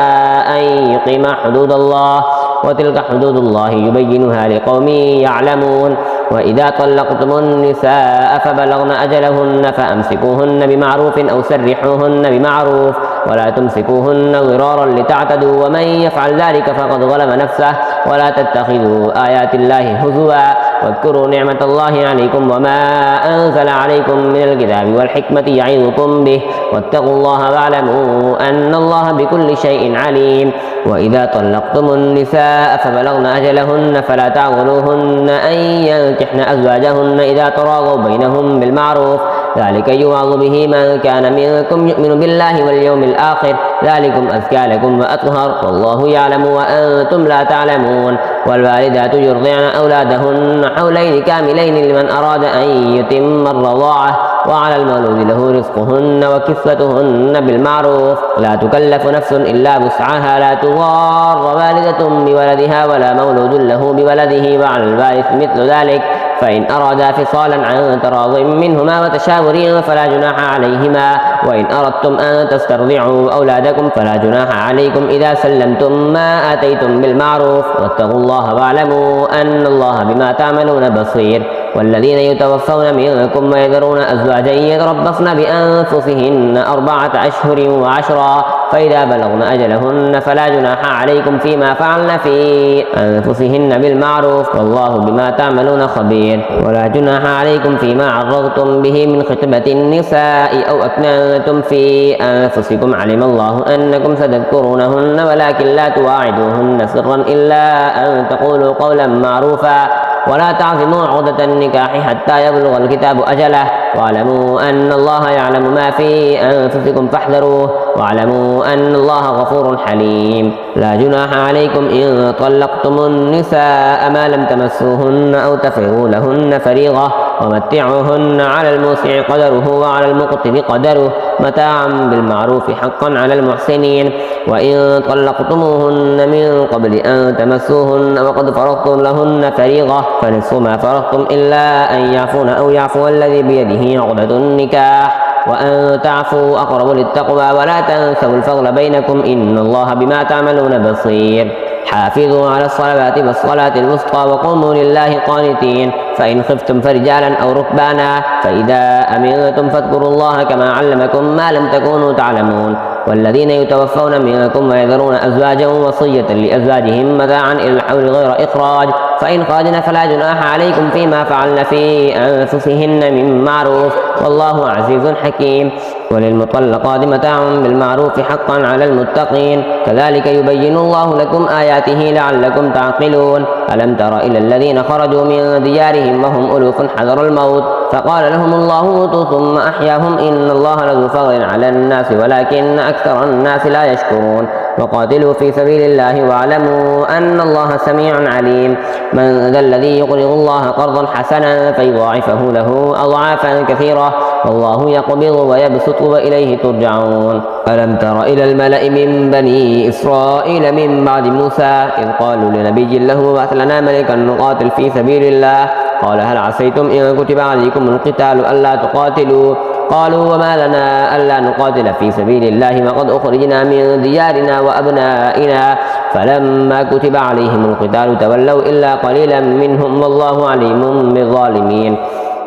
أن يقيما حدود الله وتلك حدود الله يبينها لقوم يعلمون. وإذا طلقتم النساء فبلغن أجلهن فأمسكوهن بمعروف أو سرحوهن بمعروف ولا تمسكوهن ضرارا لتعتدوا ومن يفعل ذلك فقد ظلم نفسه ولا تتخذوا آيات الله هزوا واذكروا نعمة الله عليكم وما أنزل عليكم من الكتاب والحكمة يعظكم به واتقوا الله واعلموا أن الله بكل شيء عليم. وإذا طلقتم النساء فبلغن أجلهن فلا تعضلوهن أن ينكحن أزواجهن إذا تراضوا بينهم بالمعروف ذلك يوعظ به من كان منكم يؤمن بالله واليوم الآخر ذلكم أزكى لكم وأطهر والله يعلم وأنتم لا تعلمون. والوالدات يرضعن أولادهن حولين كاملين لمن أراد أن يتم الرضاعة وعلى المولود له رزقهن وكسوتهن بالمعروف لا تكلف نفس إلا وسعها لا تضار والدة بولدها ولا مولود له بولده وعلى الوارث مثل ذلك فإن أرادا فصالا عن تراض منهما وتشاور فلا جناح عليهما. وإن أردتم أن تسترضعوا أولادكم فلا جناح عليكم إذا سلمتم ما آتيتم بالمعروف واتقوا الله واعلموا أن الله بما تعملون بصير. والذين يتوفون منكم ويذرون أزواجا يتربصن بأنفسهن 4 أشهر و10 فإذا بلغن أجلهن فلا جناح عليكم فيما فعلن في أنفسهن بالمعروف والله بما تعملون خبير. ولا جناح عليكم فيما عرضتم به من خطبة النساء أو أكننتم في أنفسكم علم الله أنكم ستذكرونهن ولكن لا تواعدوهن سرا إلا أن تقولوا قولا معروفا ولا تعزموا عقدة النكاح حتى يبلغ الكتاب أجله واعلموا أن الله يعلم ما في أنفسكم فاحذروه واعلموا أن الله غفور حليم. لا جناح عليكم إن طلقتم النساء ما لم تمسوهن أو تفرضوا لهن فريضة ومتعوهن على الموسع قدره وعلى المقتر قدره متاعا بالمعروف حقا على المحسنين. وإن طلقتموهن من قبل أن تمسوهن وقد فرضتم لهن فريضة فنصف ما فرضتم إلا أن يعفون أو يعفو الذي بيده عقدة النكاح وأن تعفوا أقرب للتقوى ولا تنسوا الفضل بينكم إن الله بما تعملون بصير. حافظوا على الصلوات والصلاة الوسطى وقوموا لله قانتين فإن خفتم فرجالا أو ركبانا فإذا أمنتم فاذكروا الله كما علمكم ما لم تكونوا تعلمون. والذين يتوفون منكم ويذرون أزواجا وصية لأزواجهم متاعا إلى الحول غير إخراج فإن خرجن فلا جناح عليكم فيما فعلن في أنفسهن من معروف والله عزيز حكيم. وللمطلقات متاع بالمعروف حقا على المتقين كذلك يبين الله لكم آياته لعلكم تعقلون. ألم تر إلى الذين خرجوا من ديارهم وهم ألوف حذر الموت فقال لهم الله موتوا ثم أحياهم إن الله لذو فضل على الناس ولكن أكثر الناس لا يشكرون. وقاتلوا في سبيل الله واعلموا أن الله سميع عليم. من ذا الذي يقرض الله قرضا حسنا فيضاعفه له أضعافا كثيرة والله يقبض ويبسط وإليه ترجعون. ألم تر إلى الملأ من بني إسرائيل من بعد موسى إذ قالوا لنبي له ابعث لنا ملكا نقاتل في سبيل الله قال هل عسيتم إن كتب عليكم القتال ألا تقاتلوا قالوا وما لنا ألا نقاتل في سبيل الله وقد أخرجنا من ديارنا وأبنائنا فلما كتب عليهم القتال تولوا إلا قليلا منهم والله عليم بالظالمين.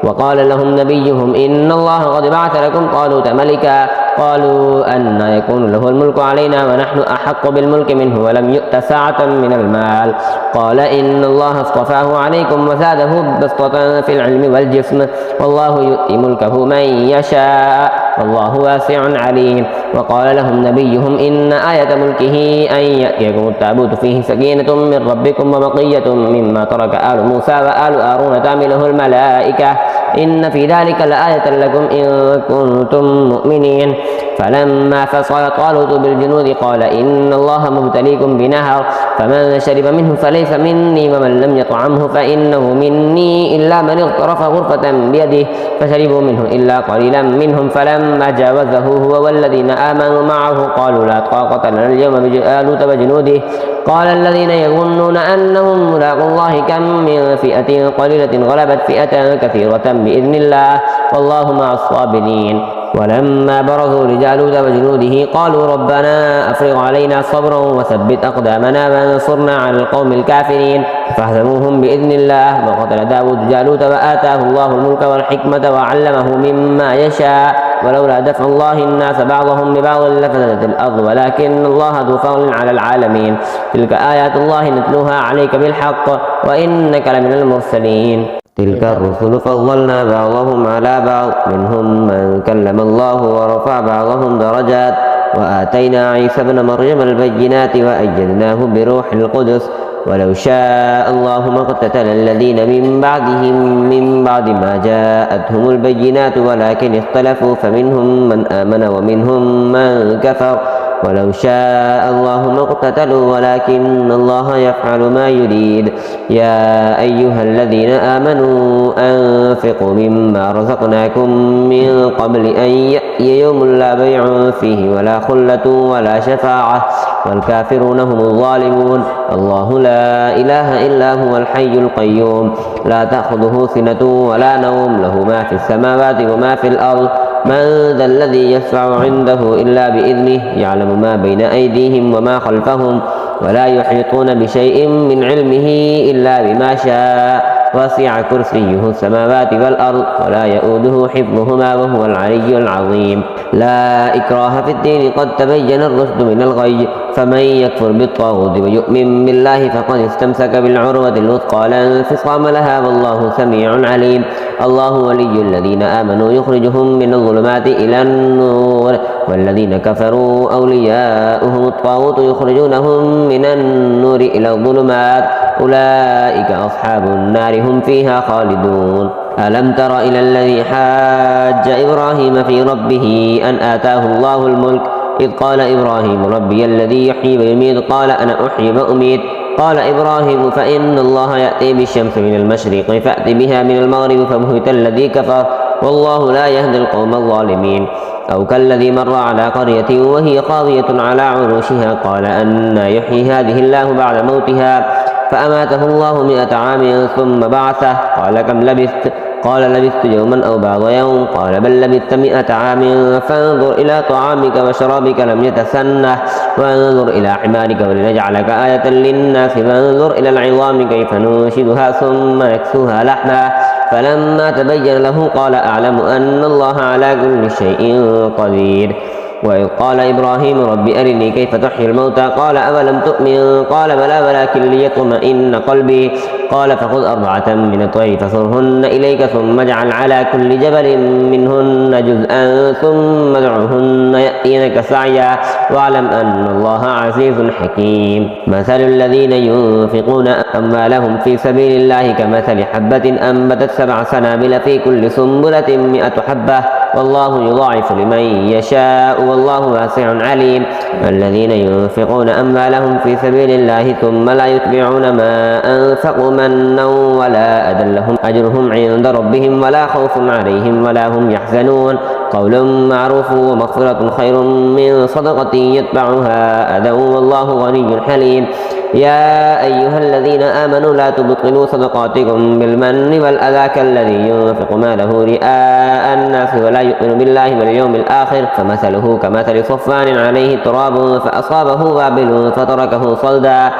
وقال لهم نبيهم إن الله قد بعث لكم طالوت ملكا قالوا أن يكون له الملك علينا ونحن أحق بالملك منه ولم يؤت ساعة من المال. قال إن الله اصطفاه عليكم وزاده بسطة في العلم والجسم والله يؤتي ملكه من يشاء والله واسع عليم. وقال لهم نبيهم إن آية ملكه أن يأتيكم التابوت فيه سكينة من ربكم وبقية مما ترك آل موسى وآل هارون تحمله الملائكة إن في ذلك لآية لكم إن كنتم مؤمنين. فلما فصل طالوت بالجنود قال إن الله مبتليكم بنهر فمن شرب منه فليس مني ومن لم يطعمه فإنه مني إلا من اغترف غرفة بيده فشربوا منه إلا قليلا منهم. فلما جاوزه هو والذين آمنوا معه قالوا لا طاقة لنا اليوم بجالوت وجنوده. قال الذين يظنون أنهم ملاقو الله كم من فئة قليلة غلبت فئة كثيرة بإذن الله والله مع الصابرين. ولما برزوا لجالوت وجنوده قالوا ربنا أفرغ علينا صبرا وثبت أقدامنا وانصرنا على القوم الكافرين فاهزموهم بإذن الله. وقتل داود جالوت وآتاه الله الملك والحكمة وعلمه مما يشاء ولولا دفع الله الناس بعضهم ببعض لفسدت الأرض ولكن الله ذو فضل على العالمين. تلك آيات الله نتلوها عليك بالحق وإنك لمن المرسلين. تلك الرسل فضلنا بعضهم على بعض منهم من كلم الله ورفع بعضهم درجات وآتينا عيسى ابن مريم البينات وأيدناه بروح القدس ولو شاء الله ما اقتتل الذين من بعدهم من بعد ما جاءتهم البينات ولكن اختلفوا فمنهم من آمن ومنهم من كفر ولو شاء الله ما اقتتلوا ولكن الله يفعل ما يريد. يا أيها الذين آمنوا أنفقوا مما رزقناكم من قبل أن يأتي يوم لا بيع فيه ولا خلة ولا شفاعة والكافرون هم الظالمون. الله لا إله إلا هو الحي القيوم لا تأخذه سنة ولا نوم له ما في السماوات وما في الأرض من ذا الذي يشفع عنده إلا بإذنه يعلم ما بين أيديهم وما خلفهم ولا يحيطون بشيء من علمه إلا بما شاء وسع كرسيه السماوات والأرض ولا يؤوده حفظهما وهو العلي العظيم. لا إكراه في الدين قد تبين الرشد من الغي فمن يكفر بالطاغوت ويؤمن بالله فقد استمسك بالعروة الوثقى لا انفصام لها والله سميع عليم. الله ولي الذين آمنوا يخرجهم من الظلمات إلى النور والذين كفروا أولياؤهم الطاغوت يخرجونهم من النور إلى الظلمات أولئك أصحاب النار هم فيها خالدون. ألم تر إلى الذي حاج إبراهيم في ربه أن آتاه الله الملك إذ قال إبراهيم ربي الذي يحيي ويميت قال أنا أحيي وأميت قال إبراهيم فإن الله يأتي بالشمس من المشرق فأت بها من المغرب فبهت الذي كفر والله لا يهدي القوم الظالمين. أو كالذي مر على قرية وهي خاوية على عروشها قال أنى يحيي هذه الله بعد موتها فأماته الله 100 عام ثم بعثه قال كم لبثت قال لبثت يوما أو بعض يوم قال بل لبثت 100 عام فانظر إلى طعامك وشرابك لم يتسنه وانظر إلى حمارك ولنجعلك آية للناس وانظر إلى العظام كيف ننشدها ثم نكسوها لحما فلما تبين له قال أعلم أن الله على كل شيء قدير. وإذ قال إبراهيم رب أرني كيف تحيي الموتى قال أولم تؤمن قال بلى ولكن ليطمئن قلبي قال فخذ 4 من الطير فصرهن إليك ثم اجعل على كل جبل منهن جزءا ثم ادعهن يأتينك سعيا واعلم أن الله عزيز حكيم. مثل الذين ينفقون أموالهم في سبيل الله كمثل حبة أنبتت 7 سنابل في كل سنبلة 100 حبة والله يضاعف لمن يشاء والله واسع عليم. الذين ينفقون أموالهم في سبيل الله ثم لا يتبعون ما أنفقوا منا ولا أذى لهم أجرهم عند ربهم ولا خوف عليهم ولا هم يحزنون. قول معروف ومغفرة خير من صدقة يتبعها أذى والله غني حليم. يا أيها الذين آمنوا لا تبطلوا صدقاتكم بالمن والأذى كالذي ينفق ماله رئاء الناس ولا يؤمن بالله واليوم الآخر فمثله كمثل صفان عليه تراب فأصابه وابل فتركه صلدا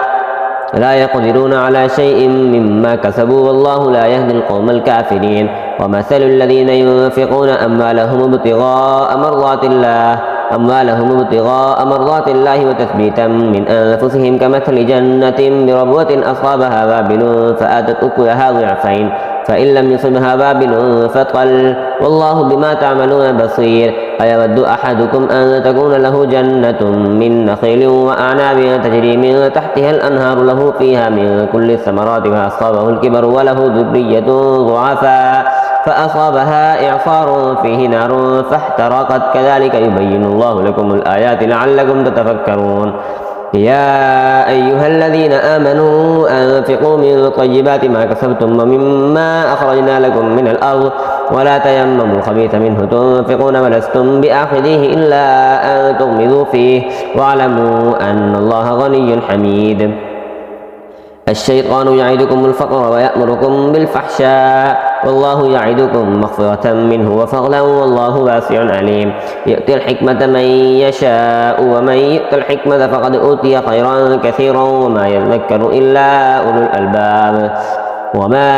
لا يقدرون على شيء مما كسبوا والله لا يهدي القوم الكافرين ومثل الذين ينفقون أموالهم ابتغاء مرضات الله وتثبيتا من أنفسهم كمثل جنة بربوة أصابها وابل فآتت أكلها ضعفين فإن لم يصبها وابل فطل والله بما تعملون بصير أيود أحدكم أن تكون له جنة من نخيل وأعناب تجري من تحتها الأنهار له فيها من كل الثمرات فأصابه الكبر وله ذرية ضعفاء فأصابها إعصار فيه نار فاحترقت كذلك يبين الله لكم الآيات لعلكم تتفكرون يا أيها الذين آمنوا أنفقوا من طيبات ما كسبتم ومما أخرجنا لكم من الأرض ولا تيمموا الخبيث منه تنفقون ولستم بآخذيه إلا أن تغمضوا فيه واعلموا أن الله غني حميد الشيطان يعدكم الفقر ويأمركم بالفحشاء والله يعدكم مغفرة منه وفضلا والله واسع عليم يؤتي الحكمة من يشاء ومن يؤت الحكمة فقد أوتي خيرا كثيرا وما يذكر إلا أولو الألباب وما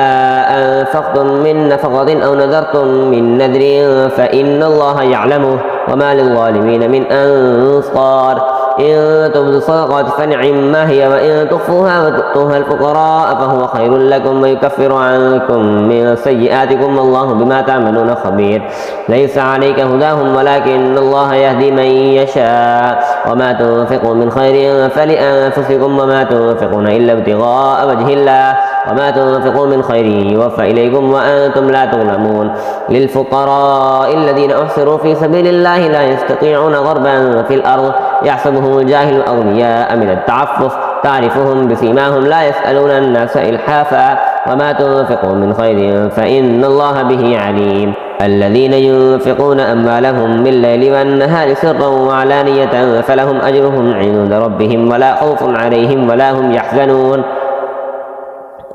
أنفقتم من نفقة أو نذرتم من نذر فإن الله يعلمه وما للظالمين من أنصار إن تبدوا الصدقات فنعم ما هي وإن تخفوها وتؤتوها الفقراء فهو خير لكم ويكفر عنكم من سيئاتكم والله بما تعملون خبير ليس عليك هداهم ولكن الله يهدي من يشاء وما تنفقوا من خير فلأنفسكم وما تنفقون إلا ابتغاء وجه الله وما تنفقوا من خير يوفى إليكم وأنتم لا تظلمون للفقراء الذين أحصروا في سبيل الله لا يستطيعون ضربا في الأرض يحسبهم الجاهل أغنياء من التعفف تعرفهم بسيماهم لا يسألون الناس إلحافا وما تنفقوا من خير فإن الله به عليم الذين ينفقون أموالهم بالليل والنهار سرا وعلانية فلهم أجرهم عند ربهم ولا خوف عليهم ولا هم يحزنون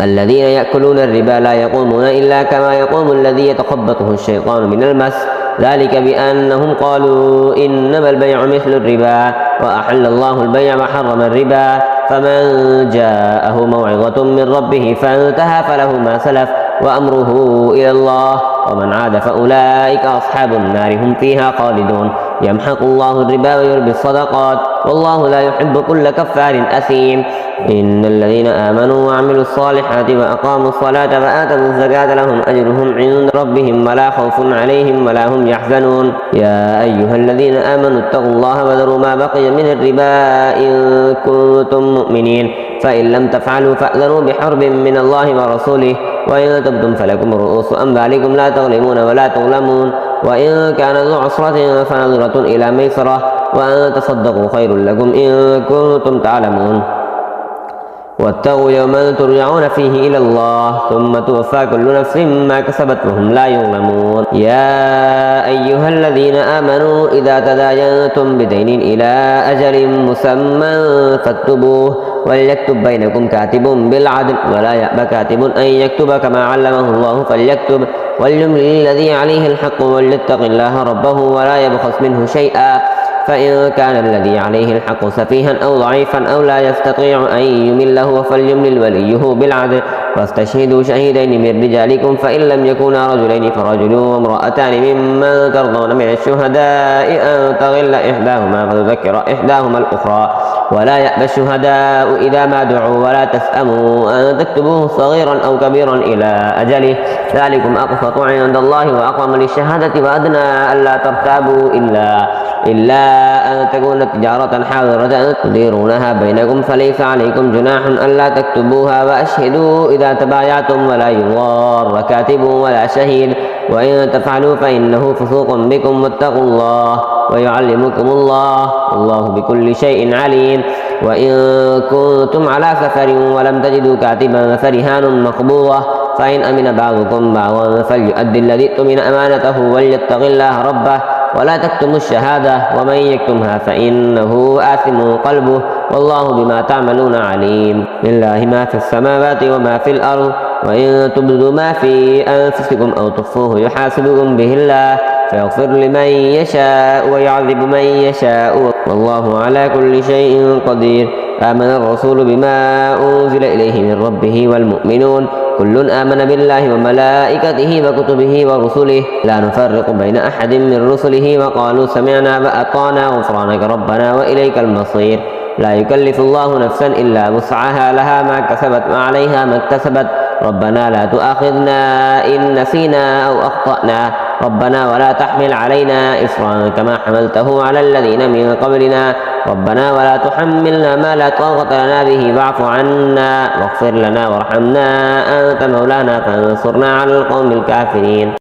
الذين يأكلون الربا لا يقومون إلا كما يقوم الذي يتخبطه الشيطان من المس ذلك بأنهم قالوا إنما البيع مثل الربا وأحل الله البيع وحرم الربا فمن جاءه موعظة من ربه فانتهى فله ما سلف وأمره إلى الله ومن عاد فأولئك أصحاب النار هم فيها خالدون يمحق الله الربا ويربي الصدقات والله لا يحب كل كفار أثيم إن الذين آمنوا وعملوا الصالحات وأقاموا الصلاة وآتوا الزكاة لهم أجرهم عند ربهم ولا خوف عليهم ولا هم يحزنون يا أيها الذين آمنوا اتقوا الله وذروا ما بقي من الربا إن كنتم مؤمنين فإن لم تفعلوا فأذنوا بحرب من الله ورسوله وإن تبتم فلكم رؤوس أموالكم لا تظلمون ولا تظلمون وإن كان ذو عسرة فنظرة إلى ميسرة وأن تصدقوا خير لكم إن كنتم تعلمون واتقوا يوما ترجعون فيه إلى الله ثم توفى كل نفس ما كسبت وهم لا يظلمون يا أيها الذين آمنوا إذا تداينتم بدين إلى أجل مسمى فاكتبوه وليكتب بينكم كاتب بالعدل ولا يأبى كاتب أن يكتب كما علمه الله فليكتب وليملل الذي عليه الحق وليتق الله ربه ولا يبخس منه شيئا فإن كان الذي عليه الحق سفيها أو ضعيفا أو لا يستطيع أن يمله فليملل وليه بالعدل واستشهدوا شهيدين من رجالكم فإن لم يكونا رجلين فرجل وامرأتان ممن ترضون من الشهداء أن تغل إحداهما فتذكر إحداهما الأخرى ولا يأبى الشهداء إذا ما دعوا ولا تسأموا أن تكتبوه صغيرا أو كبيرا إلى أجله ذلكم أقسط عند الله وأقوم للشهادة وأدنى ألا ترتابوا إلا أن تكون تجارة حاضرة تديرونها بينكم فليس عليكم جناح ألا تكتبوها وأشهدوا إذا تبايعتم ولا يضار كاتب ولا شهيد وإن تفعلوا فإنه فسوق بكم واتقوا الله ويعلمكم الله والله بكل شيء عليم وإن كنتم على سفر ولم تجدوا كاتبا فرهان مقبوضة فإن أمن بعضكم بعضا فليؤدي الذي اؤتمن أمانته وليتق الله ربه ولا تكتموا الشهادة ومن يكتمها فإنه آثم قلبه والله بما تعملون عليم لله ما في السماوات وما في الأرض وإن تبدوا ما في أنفسكم أو تخفوه يحاسبكم به الله فيغفر لمن يشاء ويعذب من يشاء والله على كل شيء قدير آمن الرسول بما أنزل إليه من ربه والمؤمنون كل آمن بالله وملائكته وكتبه ورسله لا نفرق بين أحد من رسله وقالوا سمعنا وأطعنا غفرانك ربنا وإليك المصير لا يكلف الله نفسا إلا وسعها لها ما كسبت وعليها ما اكتسبت ربنا لا تؤاخذنا إن نسينا أو أخطأنا ربنا ولا تحمل علينا إصرا كما حملته على الذين من قبلنا ربنا ولا تحملنا ما لا طاقة لنا به واعف عنا واغفر لنا وارحمنا أنت مولانا فانصرنا على القوم الكافرين